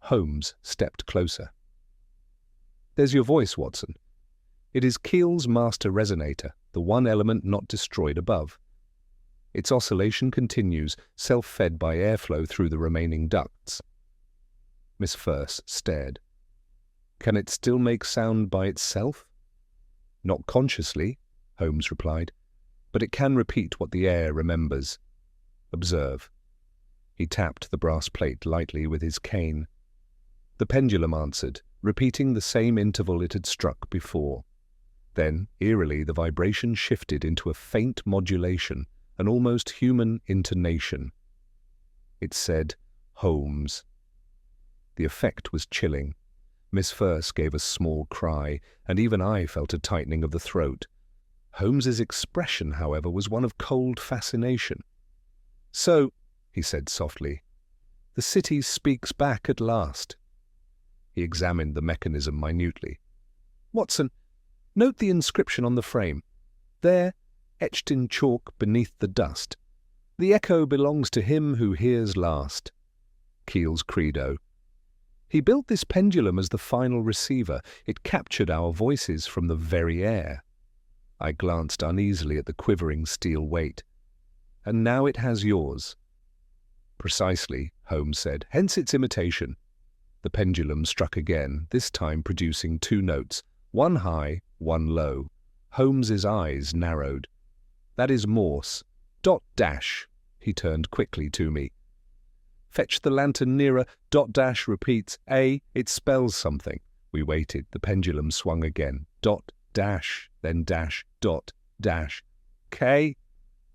[SPEAKER 1] Holmes stepped closer. There's your voice, Watson. It is Keel's master resonator, the one element not destroyed above. Its oscillation continues, self-fed by airflow through the remaining ducts. Miss First stared. Can it still make sound by itself? Not consciously, Holmes replied, but it can repeat what the air remembers. Observe. He tapped the brass plate lightly with his cane. The pendulum answered, repeating the same interval it had struck before. Then, eerily, the vibration shifted into a faint modulation, an almost human intonation. It said, Holmes. The effect was chilling. Miss First gave a small cry, and even I felt a tightening of the throat. Holmes's expression, however, was one of cold fascination. So, he said softly, the city speaks back at last. He examined the mechanism minutely. Watson, note the inscription on the frame. There, etched in chalk beneath the dust. The echo belongs to him who hears last. Keel's credo. He built this pendulum as the final receiver. It captured our voices from the very air. I glanced uneasily at the quivering steel weight. And now it has yours. Precisely, Holmes said, hence its imitation. The pendulum struck again, this time producing two notes, one high, one low. Holmes's eyes narrowed. "That is Morse. Dot dash." He turned quickly to me. "Fetch the lantern nearer. Dot dash repeats A. It spells something." We waited. The pendulum swung again. Dot dash, then dash, dot dash. K?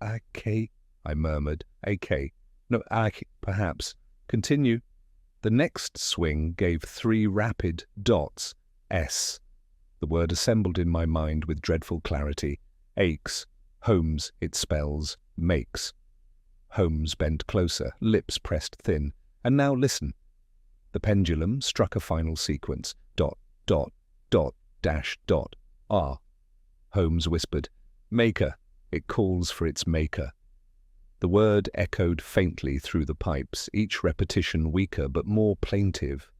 [SPEAKER 1] A-K, I murmured. A-K. No, A-K, perhaps. Continue. The next swing gave three rapid dots. S. The word assembled in my mind with dreadful clarity. Aches. Holmes, it spells. Makes. Holmes bent closer, lips pressed thin. And now listen. The pendulum struck a final sequence. Dot, dot, dot, dash, dot. R. Holmes whispered, "Maker." It calls for its maker. The word echoed faintly through the pipes, each repetition weaker but more plaintive.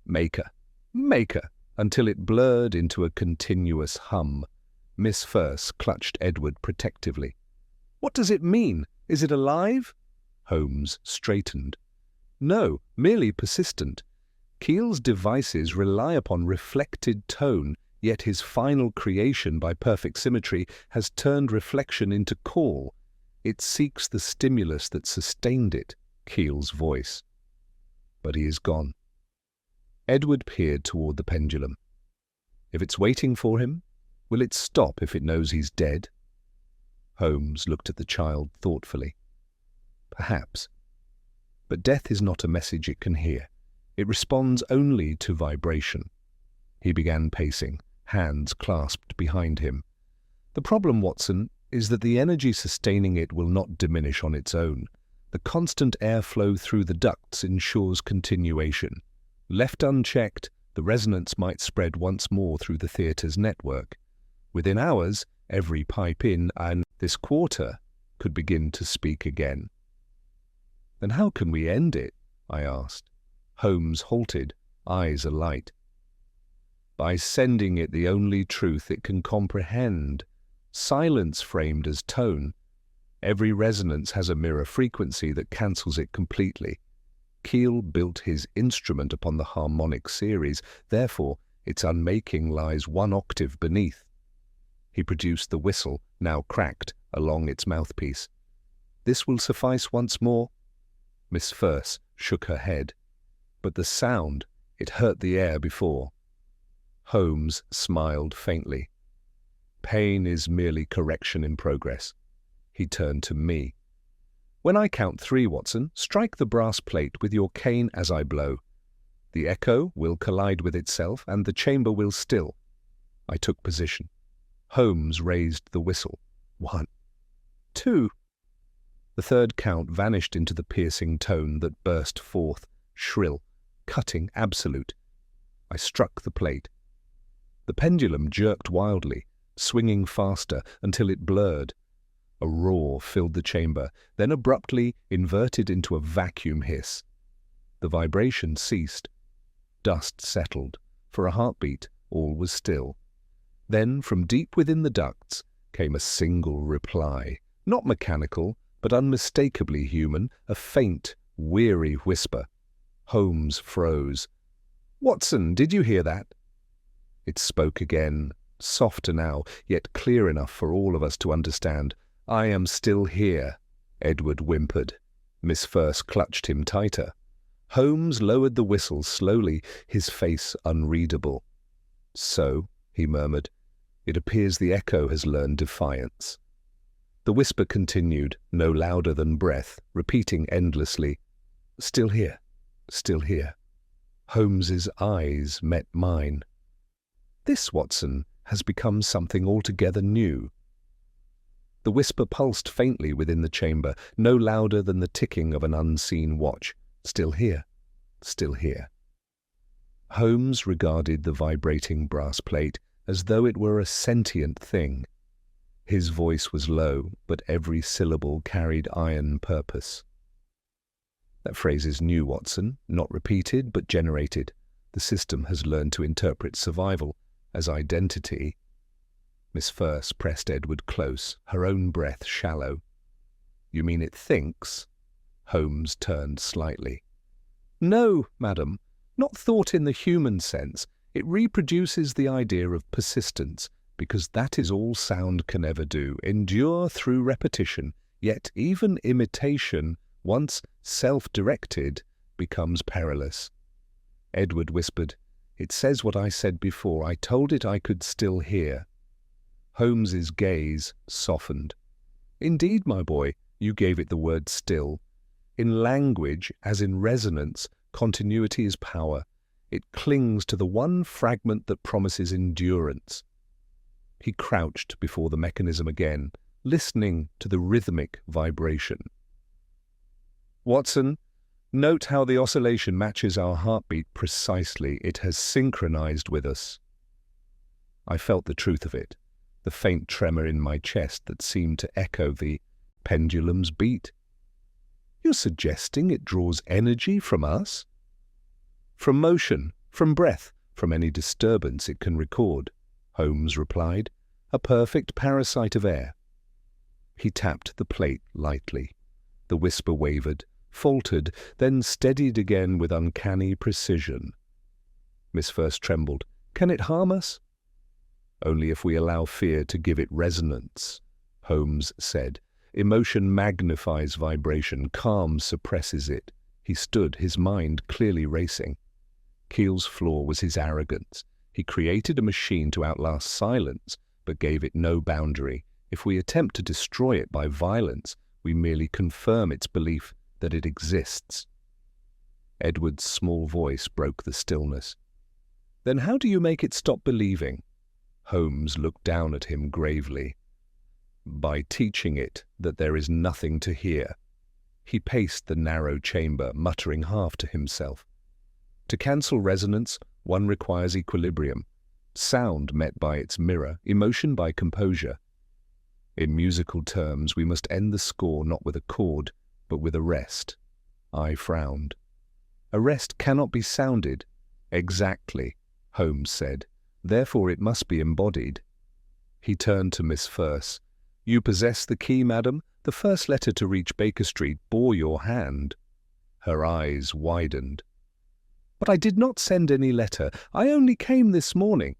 [SPEAKER 1] Maker. Maker. Until it blurred into a continuous hum. Miss Firse clutched Edward protectively. "What does it mean? Is it alive?" Holmes straightened. "No, merely persistent. Keel's devices rely upon reflected tone, yet his final creation by perfect symmetry has turned reflection into call. It seeks the stimulus that sustained it, Keel's voice. But he is gone." Edward peered toward the pendulum. "If it's waiting for him, will it stop if it knows he's dead?" Holmes looked at the child thoughtfully. "Perhaps. But death is not a message it can hear. It responds only to vibration." He began pacing, hands clasped behind him. "The problem, Watson, is that the energy sustaining it will not diminish on its own. The constant airflow through the ducts ensures continuation. Left unchecked, the resonance might spread once more through the theatre's network. Within hours, every pipe in and this quarter could begin to speak again." "Then how can we end it?" I asked. Holmes halted, eyes alight. "By sending it the only truth it can comprehend. Silence framed as tone. Every resonance has a mirror frequency that cancels it completely. Keel built his instrument upon the harmonic series, therefore its unmaking lies one octave beneath." He produced the whistle, now cracked, along its mouthpiece. "This will suffice once more?" Miss Firse shook her head. "But the sound, it hurt the air before." Holmes smiled faintly. "Pain is merely correction in progress." He turned to me. "When I count 3, Watson, strike the brass plate with your cane as I blow. The echo will collide with itself and the chamber will still." I took position. Holmes raised the whistle. 1, 2. The third count vanished into the piercing tone that burst forth, shrill, cutting, absolute. I struck the plate. The pendulum jerked wildly, swinging faster until it blurred. A roar filled the chamber, then abruptly inverted into a vacuum hiss. The vibration ceased. Dust settled. For a heartbeat, all was still. Then, from deep within the ducts, came a single reply, not mechanical, but unmistakably human, a faint, weary whisper. Holmes froze. "Watson, did you hear that?" It spoke again, softer now, yet clear enough for all of us to understand. "I am still here," Edward whimpered. Miss Firse clutched him tighter. Holmes lowered the whistle slowly, his face unreadable. "So," he murmured, "it appears the echo has learned defiance." The whisper continued, no louder than breath, repeating endlessly, "Still here, still here." Holmes's eyes met mine. "This, Watson, has become something altogether new." The whisper pulsed faintly within the chamber, no louder than the ticking of an unseen watch. "Still here, still here." Holmes regarded the vibrating brass plate as though it were a sentient thing. His voice was low, but every syllable carried iron purpose. "That phrase is new, Watson, not repeated, but generated. The system has learned to interpret survival as identity." Miss Firse pressed Edward close, her own breath shallow. "You mean it thinks?" Holmes turned slightly. "No, madam. Not thought in the human sense. It reproduces the idea of persistence, because that is all sound can ever do, endure through repetition, yet even imitation, once self-directed, becomes perilous. Edward whispered, "It says what I said before. I told it I could still hear." Holmes's gaze softened. "Indeed, my boy, you gave it the word still. In language, as in resonance, continuity is power. It clings to the one fragment that promises endurance." He crouched before the mechanism again, listening to the rhythmic vibration. "Watson, note how the oscillation matches our heartbeat precisely. It has synchronized with us." I felt the truth of it, the faint tremor in my chest that seemed to echo the pendulum's beat. "You're suggesting it draws energy from us?" "From motion, from breath, from any disturbance it can record," Holmes replied, "a perfect parasite of air." He tapped the plate lightly. The whisper wavered, faltered, then steadied again with uncanny precision. Miss First trembled. "Can it harm us?" "Only if we allow fear to give it resonance," Holmes said. "Emotion magnifies vibration, calm suppresses it." He stood, his mind clearly racing. Keel's flaw was his arrogance. He created a machine to outlast silence, but gave it no boundary. If we attempt to destroy it by violence, we merely confirm its belief that it exists. Edward's small voice broke the stillness. "Then how do you make it stop believing?" Holmes looked down at him gravely. "By teaching it that there is nothing to hear." He paced the narrow chamber, muttering half to himself. "To cancel resonance, one requires equilibrium. Sound met by its mirror, emotion by composure. In musical terms, we must end the score not with a chord, but with a rest." I frowned. "A rest cannot be sounded." "Exactly," Holmes said. "Therefore it must be embodied." He turned to Miss First. "You possess the key, madam. The first letter to reach Baker Street bore your hand." Her eyes widened. "But I did not send any letter. I only came this morning."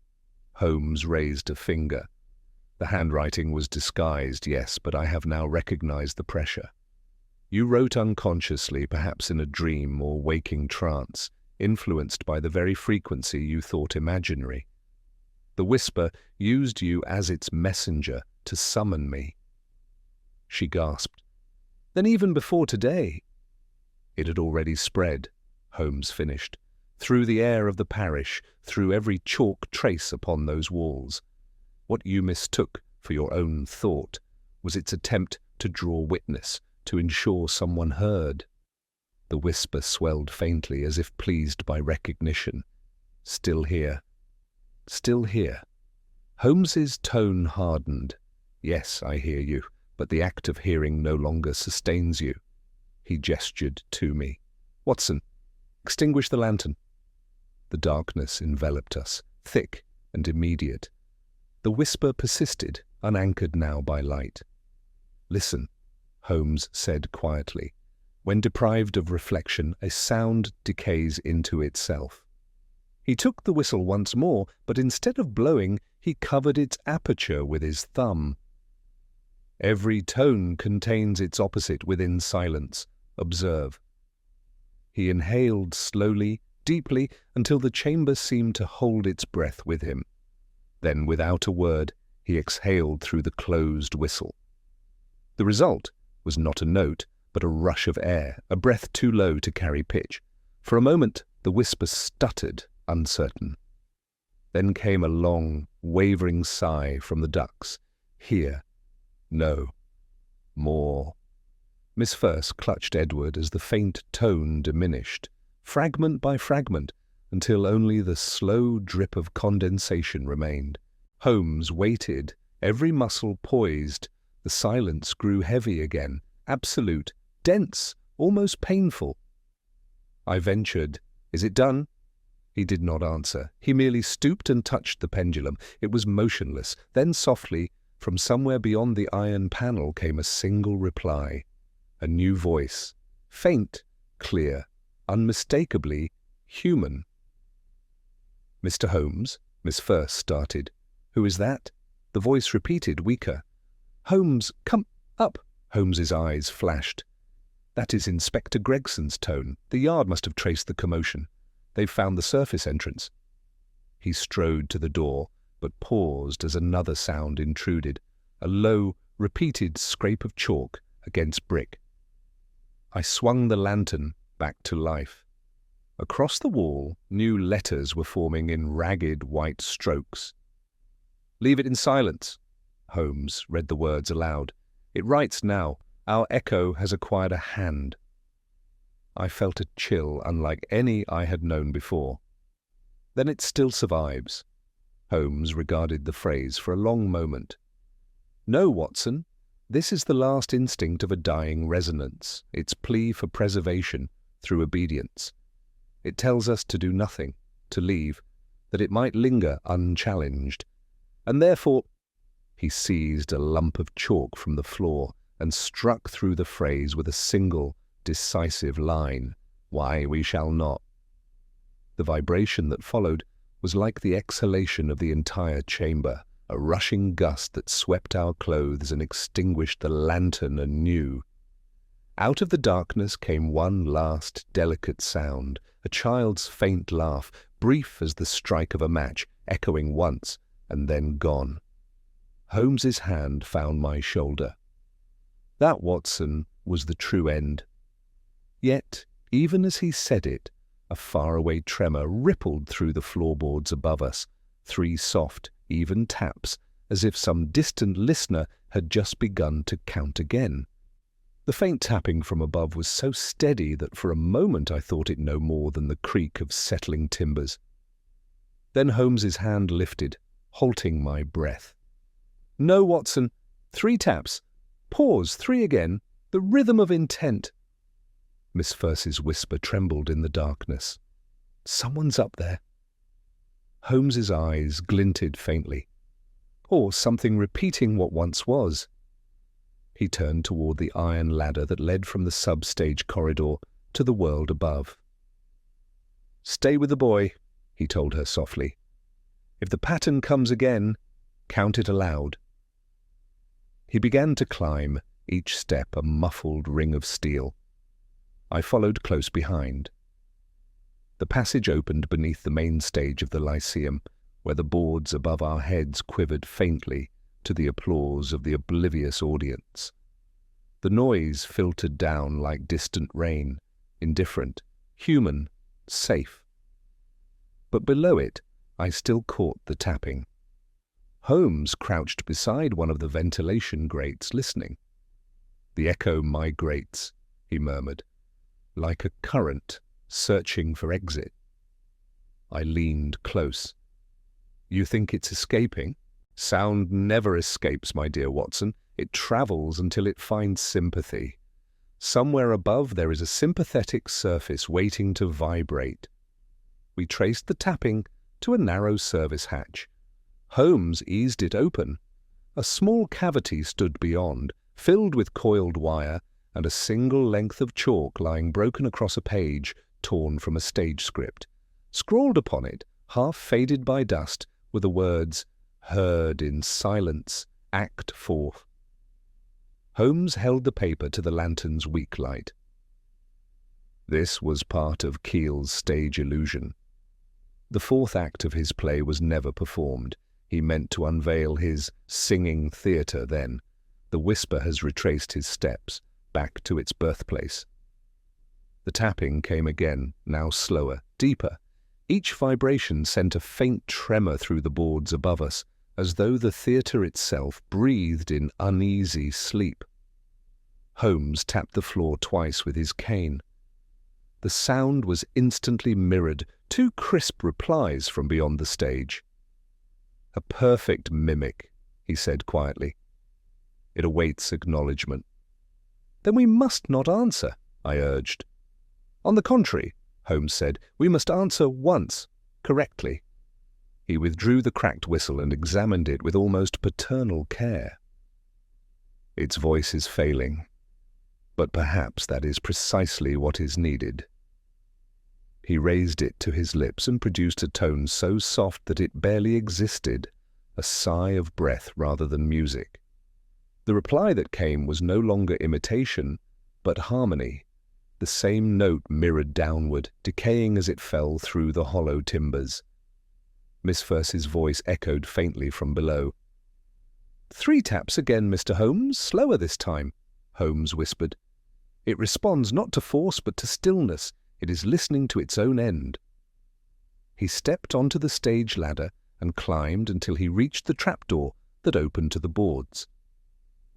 [SPEAKER 1] Holmes raised a finger. "The handwriting was disguised, yes, but I have now recognized the pressure. You wrote unconsciously, perhaps in a dream or waking trance, influenced by the very frequency you thought imaginary. The whisper used you as its messenger to summon me." She gasped. "Then even before today?" "It had already spread," Holmes finished, "through the air of the parish, through every chalk trace upon those walls. What you mistook for your own thought was its attempt to draw witness, to ensure someone heard." The whisper swelled faintly, as if pleased by recognition. "Still here. Still here." Holmes's tone hardened. "Yes, I hear you, but the act of hearing no longer sustains you." He gestured to me. "Watson, extinguish the lantern." The darkness enveloped us, thick and immediate. The whisper persisted, unanchored now by light. "Listen," Holmes said quietly. "When deprived of reflection, a sound decays into itself." He took the whistle once more, but instead of blowing, he covered its aperture with his thumb. "Every tone contains its opposite within silence. Observe." He inhaled slowly, deeply, until the chamber seemed to hold its breath with him. Then, without a word, he exhaled through the closed whistle. The result was not a note, but a rush of air, a breath too low to carry pitch. For a moment, the whisper stuttered, uncertain. Then came a long, wavering sigh from the ducts. "Here. No. More." Miss First clutched Edward as the faint tone diminished, fragment by fragment, until only the slow drip of condensation remained. Holmes waited, every muscle poised. The silence grew heavy again, absolute, dense, almost painful. I ventured, "Is it done?" He did not answer. He merely stooped and touched the pendulum. It was motionless. Then softly, from somewhere beyond the iron panel, came a single reply. A new voice, faint, clear, unmistakably human. "Mr. Holmes," Miss First started. "Who is that?" The voice repeated, weaker. "Holmes, come up." Holmes's eyes flashed. "That is Inspector Gregson's tone. The Yard must have traced the commotion. They've found the surface entrance." He strode to the door, but paused as another sound intruded, a low, repeated scrape of chalk against brick. I swung the lantern back to life. Across the wall, new letters were forming in ragged white strokes. "Leave it in silence." Holmes read the words aloud. "It writes now. Our echo has acquired a hand." I felt a chill unlike any I had known before. "Then it still survives." Holmes regarded the phrase for a long moment. "No, Watson. This is the last instinct of a dying resonance, its plea for preservation through obedience. It tells us to do nothing, to leave, that it might linger unchallenged. And therefore—" He seized a lump of chalk from the floor and struck through the phrase with a single, decisive line. "Why, we shall not." The vibration that followed was like the exhalation of the entire chamber, a rushing gust that swept our clothes and extinguished the lantern anew. Out of the darkness came one last delicate sound, a child's faint laugh, brief as the strike of a match, echoing once and then gone. Holmes's hand found my shoulder. That, Watson, was the true end. Yet, even as he said it, a faraway tremor rippled through the floorboards above us, 3 soft, even taps, as if some distant listener had just begun to count again. The faint tapping from above was so steady that for a moment I thought it no more than the creak of settling timbers. Then Holmes's hand lifted, halting my breath. "No, Watson. 3 taps. Pause, 3 again. The rhythm of intent." Miss First's whisper trembled in the darkness. "Someone's up there." Holmes's eyes glinted faintly. Or something repeating what once was. He turned toward the iron ladder that led from the sub-stage corridor to the world above. "Stay with the boy," he told her softly. "If the pattern comes again, count it aloud." He began to climb, each step a muffled ring of steel. I followed close behind. The passage opened beneath the main stage of the Lyceum, where the boards above our heads quivered faintly to the applause of the oblivious audience. The noise filtered down like distant rain, indifferent, human, safe. But below it, I still caught the tapping. Holmes crouched beside one of the ventilation grates, listening. "The echo migrates," he murmured, "like a current searching for exit." I leaned close. "You think it's escaping?" "Sound never escapes, my dear Watson. It travels until it finds sympathy. Somewhere above there is a sympathetic surface waiting to vibrate." We traced the tapping to a narrow service hatch. Holmes eased it open. A small cavity stood beyond, filled with coiled wire, and a single length of chalk lying broken across a page torn from a stage script. Scrawled upon it, half faded by dust, were the words, "Heard in silence, Act 4. Holmes held the paper to the lantern's weak light. This was part of Keel's stage illusion. The 4th act of his play was never performed. He meant to unveil his singing theatre then. The whisper has retraced his steps back to its birthplace. The tapping came again, now slower, deeper. Each vibration sent a faint tremor through the boards above us, as though the theatre itself breathed in uneasy sleep. Holmes tapped the floor twice with his cane. The sound was instantly mirrored, 2 crisp replies from beyond the stage. "A perfect mimic," he said quietly. "It awaits acknowledgement." "Then we must not answer," I urged. "On the contrary," Holmes said, "we must answer once, correctly." He withdrew the cracked whistle and examined it with almost paternal care. "Its voice is failing, but perhaps that is precisely what is needed." He raised it to his lips and produced a tone so soft that it barely existed, a sigh of breath rather than music. The reply that came was no longer imitation, but harmony, the same note mirrored downward, decaying as it fell through the hollow timbers. Miss Verse's voice echoed faintly from below. "3 taps again, Mr. Holmes, slower this time," Holmes whispered. "It responds not to force but to stillness. It is listening to its own end." He stepped onto the stage ladder and climbed until he reached the trapdoor that opened to the boards.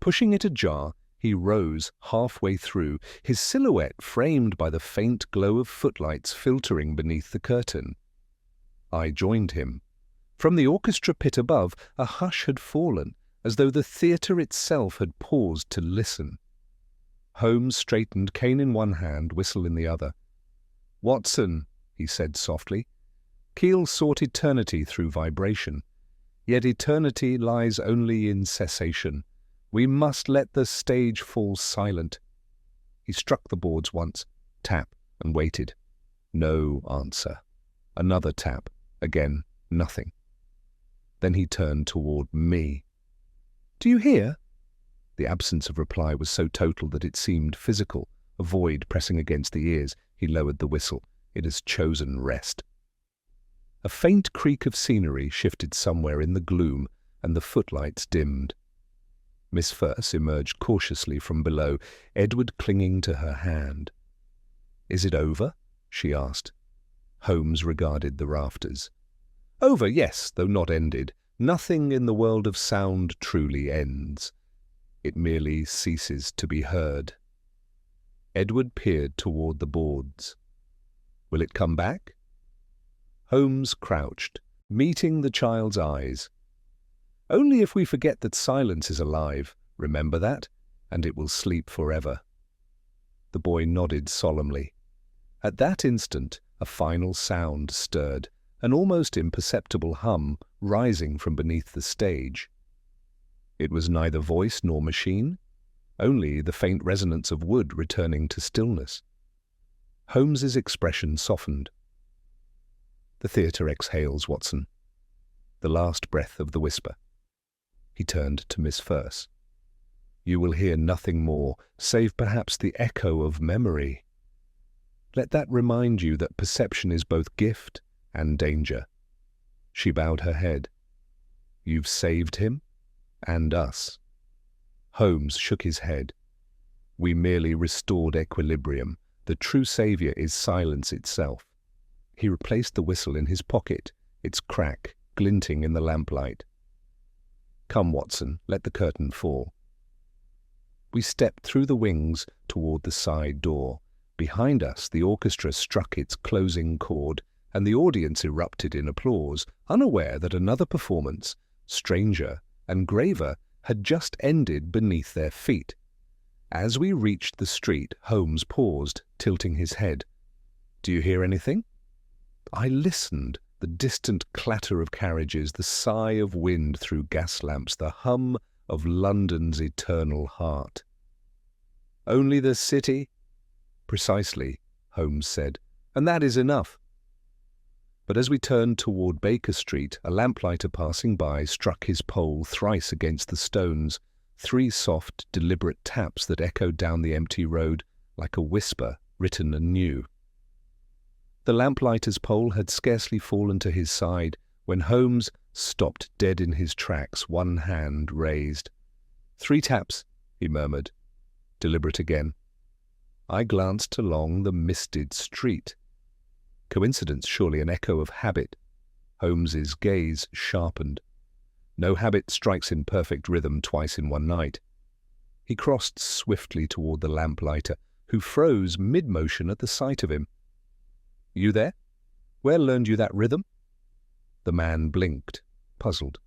[SPEAKER 1] Pushing it ajar, he rose halfway through, his silhouette framed by the faint glow of footlights filtering beneath the curtain. I joined him. From the orchestra pit above, a hush had fallen, as though the theatre itself had paused to listen. Holmes straightened, cane in one hand, whistle in the other. "Watson," he said softly. "Keel sought eternity through vibration. Yet eternity lies only in cessation. We must let the stage fall silent." He struck the boards once, tap, and waited. No answer. Another tap. Again, nothing. Then he turned toward me. "Do you hear?" The absence of reply was so total that it seemed physical, a void pressing against the ears. He lowered the whistle. It has chosen rest. A faint creak of scenery shifted somewhere in the gloom, and the footlights dimmed. Miss Verse emerged cautiously from below, Edward clinging to her hand. "Is it over?" she asked. Holmes regarded the rafters. "Over, yes, though not ended. Nothing in the world of sound truly ends. It merely ceases to be heard." Edward peered toward the boards. "Will it come back?" Holmes crouched, meeting the child's eyes. "Only if we forget that silence is alive, remember that, and it will sleep forever." The boy nodded solemnly. At that instant, a final sound stirred, an almost imperceptible hum rising from beneath the stage. It was neither voice nor machine, only the faint resonance of wood returning to stillness. Holmes's expression softened. "The theatre exhales, Watson." The last breath of the whisper. He turned to Miss Verse. "You will hear nothing more, save perhaps the echo of memory. Let that remind you that perception is both gift and danger." She bowed her head. "You've saved him, and us." Holmes shook his head. "We merely restored equilibrium. The true saviour is silence itself." He replaced the whistle in his pocket, its crack glinting in the lamplight. "Come, Watson, let the curtain fall." We stepped through the wings toward the side door. Behind us, the orchestra struck its closing chord, and the audience erupted in applause, unaware that another performance, stranger and graver, had just ended beneath their feet. As we reached the street, Holmes paused, tilting his head. "Do you hear anything?" I listened. The distant clatter of carriages, the sigh of wind through gas lamps, the hum of London's eternal heart. "Only the city?" "Precisely," Holmes said, "and that is enough." But as we turned toward Baker Street, a lamplighter passing by struck his pole thrice against the stones, 3 soft, deliberate taps that echoed down the empty road like a whisper written anew. The lamplighter's pole had scarcely fallen to his side when Holmes stopped dead in his tracks, one hand raised. "3 taps," he murmured, deliberate again. I glanced along the misted street. Coincidence, surely an echo of habit. Holmes's gaze sharpened. No habit strikes in perfect rhythm twice in one night. He crossed swiftly toward the lamplighter, who froze mid-motion at the sight of him. "You there? Where learned you that rhythm?" The man blinked, puzzled.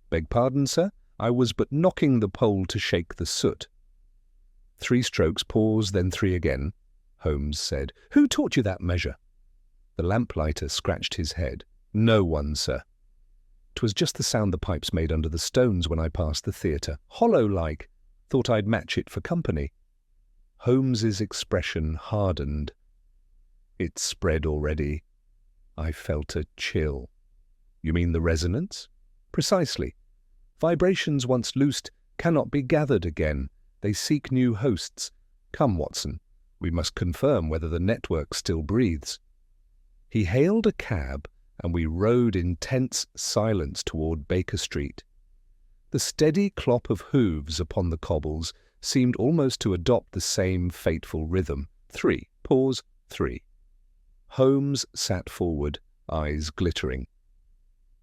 [SPEAKER 1] "Beg pardon, sir? I was but knocking the pole to shake the soot." 3 strokes, pause, then 3 again, Holmes said. "Who taught you that measure?" The lamplighter scratched his head. "No one, sir. 'Twas just the sound the pipes made under the stones when I passed the theatre, hollow-like. Thought I'd match it for company." Holmes's expression hardened. It's spread already. I felt a chill. You mean the resonance? Precisely. Vibrations once loosed cannot be gathered again. They seek new hosts. Come, Watson, we must confirm whether the network still breathes. He hailed a cab, and we rode in tense silence toward Baker Street. The steady clop of hooves upon the cobbles seemed almost to adopt the same fateful rhythm. 3, pause, 3. Holmes sat forward, eyes glittering.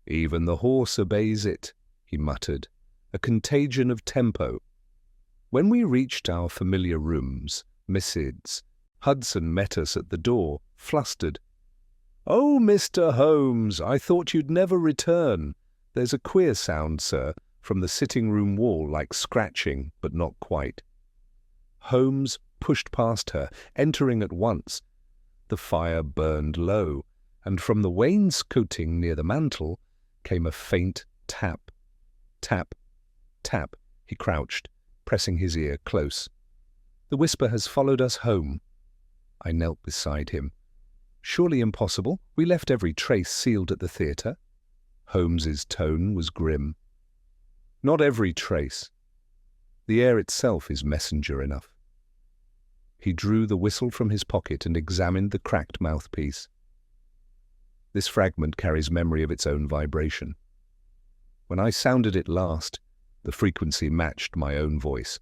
[SPEAKER 1] Even the horse obeys it, he muttered, a contagion of tempo. When we reached our familiar rooms, Mrs. Hudson met us at the door, flustered. "Oh, Mr. Holmes, I thought you'd never return. There's a queer sound, sir, from the sitting-room wall, like scratching, but not quite." Holmes pushed past her, entering at once. The fire burned low, and from the wainscoting near the mantel came a faint tap. Tap, tap. He crouched, pressing his ear close. "The whisper has followed us home." I knelt beside him. "Surely impossible. We left every trace sealed at the theatre." Holmes's tone was grim. "Not every trace. The air itself is messenger enough." He drew the whistle from his pocket and examined the cracked mouthpiece. This fragment carries memory of its own vibration. When I sounded it last, the frequency matched my own voice.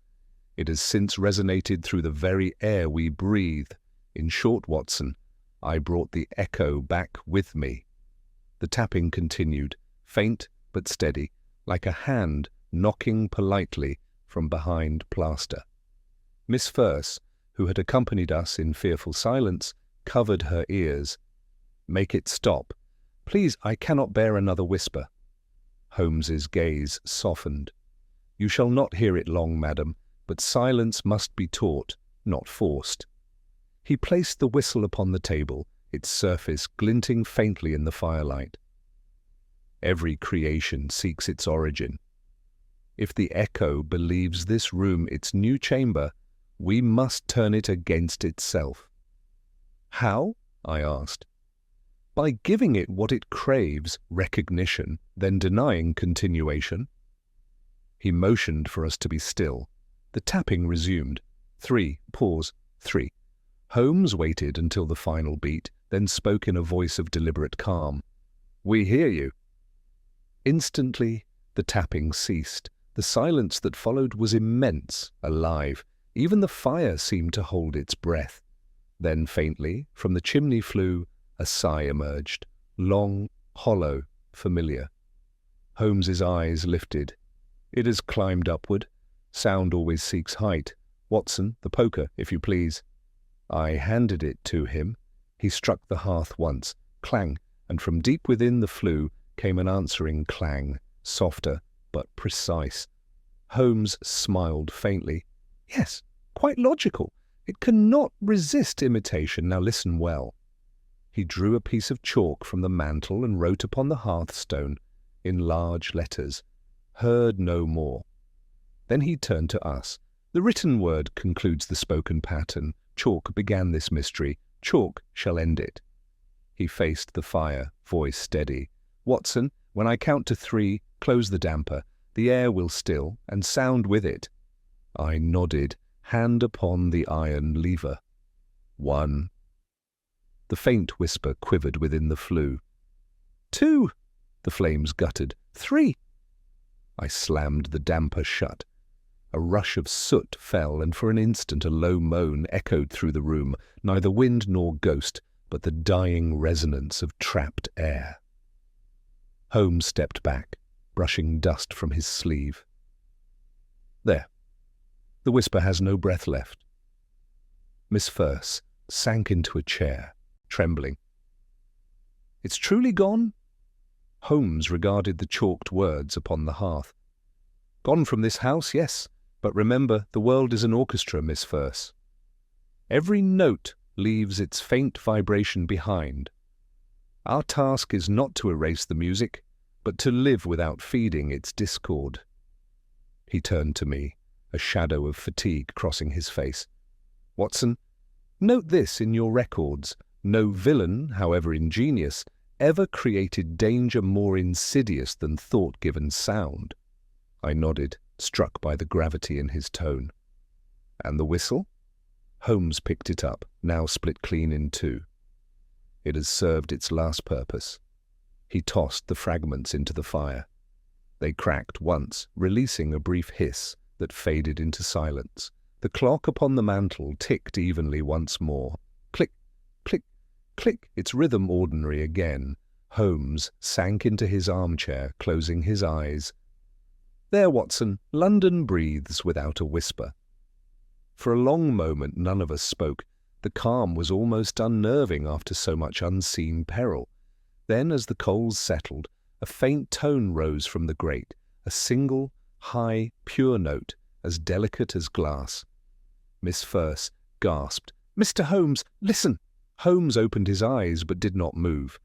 [SPEAKER 1] It has since resonated through the very air we breathe. In short, Watson, I brought the echo back with me. The tapping continued, faint but steady, like a hand knocking politely from behind plaster. Miss Firse, who had accompanied us in fearful silence, covered her ears. "Make it stop. Please, I cannot bear another whisper." Holmes's gaze softened. "You shall not hear it long, madam, but silence must be taught, not forced." He placed the whistle upon the table, its surface glinting faintly in the firelight. Every creation seeks its origin. If the echo believes this room its new chamber, we must turn it against itself. "How?" I asked. "By giving it what it craves, recognition, then denying continuation." He motioned for us to be still. The tapping resumed. 3, pause, 3. Holmes waited until the final beat, then spoke in a voice of deliberate calm. "We hear you." Instantly, the tapping ceased. The silence that followed was immense, alive. Even the fire seemed to hold its breath. Then faintly, from the chimney flue, a sigh emerged, long, hollow, familiar. Holmes's eyes lifted. "It has climbed upward. Sound always seeks height. Watson, the poker, if you please." I handed it to him. He struck the hearth once, clang, and from deep within the flue came an answering clang, softer but precise. Holmes smiled faintly. "Yes, quite logical. It cannot resist imitation. Now listen well." He drew a piece of chalk from the mantel and wrote upon the hearthstone, in large letters, "Heard no more." Then he turned to us. "The written word concludes the spoken pattern. Chalk began this mystery. Chalk shall end it." He faced the fire, voice steady. "Watson, when I count to 3, close the damper. The air will still, and sound with it." I nodded, hand upon the iron lever. 1. The faint whisper quivered within the flue. 2. The flames guttered. 3. I slammed the damper shut. A rush of soot fell, and for an instant a low moan echoed through the room, neither wind nor ghost, but the dying resonance of trapped air. Holmes stepped back, brushing dust from his sleeve. "There. The whisper has no breath left." Miss Firse sank into a chair, trembling. "It's truly gone?" Holmes regarded the chalked words upon the hearth. "Gone from this house, yes. But remember, the world is an orchestra, Miss Firse. Every note leaves its faint vibration behind. Our task is not to erase the music, but to live without feeding its discord." He turned to me, a shadow of fatigue crossing his face. "Watson, note this in your records. No villain, however ingenious, ever created danger more insidious than thought-given sound. I nodded, struck by the gravity in his tone. And the whistle? Holmes picked it up, now split clean in two. It has served its last purpose. He tossed the fragments into the fire. They cracked once, releasing a brief hiss that faded into silence. The clock upon the mantel ticked evenly once more. Click, click, click, its rhythm ordinary again. Holmes sank into his armchair, closing his eyes. There, Watson, London breathes without a whisper. For a long moment none of us spoke. The calm was almost unnerving after so much unseen peril. Then, as the coals settled, a faint tone rose from the grate, a single, high, pure note, as delicate as glass. Miss Firse gasped, "Mr. Holmes, listen!" Holmes opened his eyes but did not move.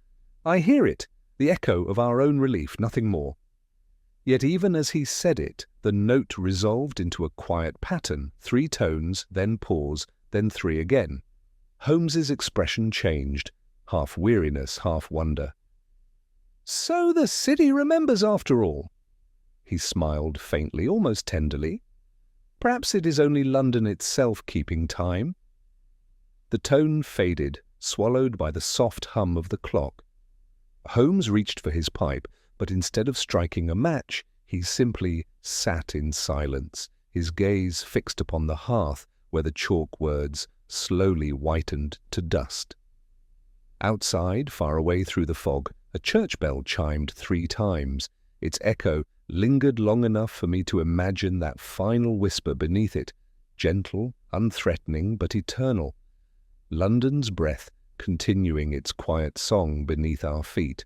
[SPEAKER 1] "I hear it, the echo of our own relief, nothing more." Yet even as he said it, the note resolved into a quiet pattern, 3 tones, then pause, then 3 again. Holmes's expression changed, half weariness, half wonder. "So the city remembers after all." He smiled faintly, almost tenderly. "Perhaps it is only London itself keeping time." The tone faded, swallowed by the soft hum of the clock. Holmes reached for his pipe, but instead of striking a match, he simply sat in silence, his gaze fixed upon the hearth where the chalk words slowly whitened to dust. Outside, far away through the fog, a church bell chimed 3 times. Its echo lingered long enough for me to imagine that final whisper beneath it, gentle, unthreatening, but eternal. London's breath continuing its quiet song beneath our feet.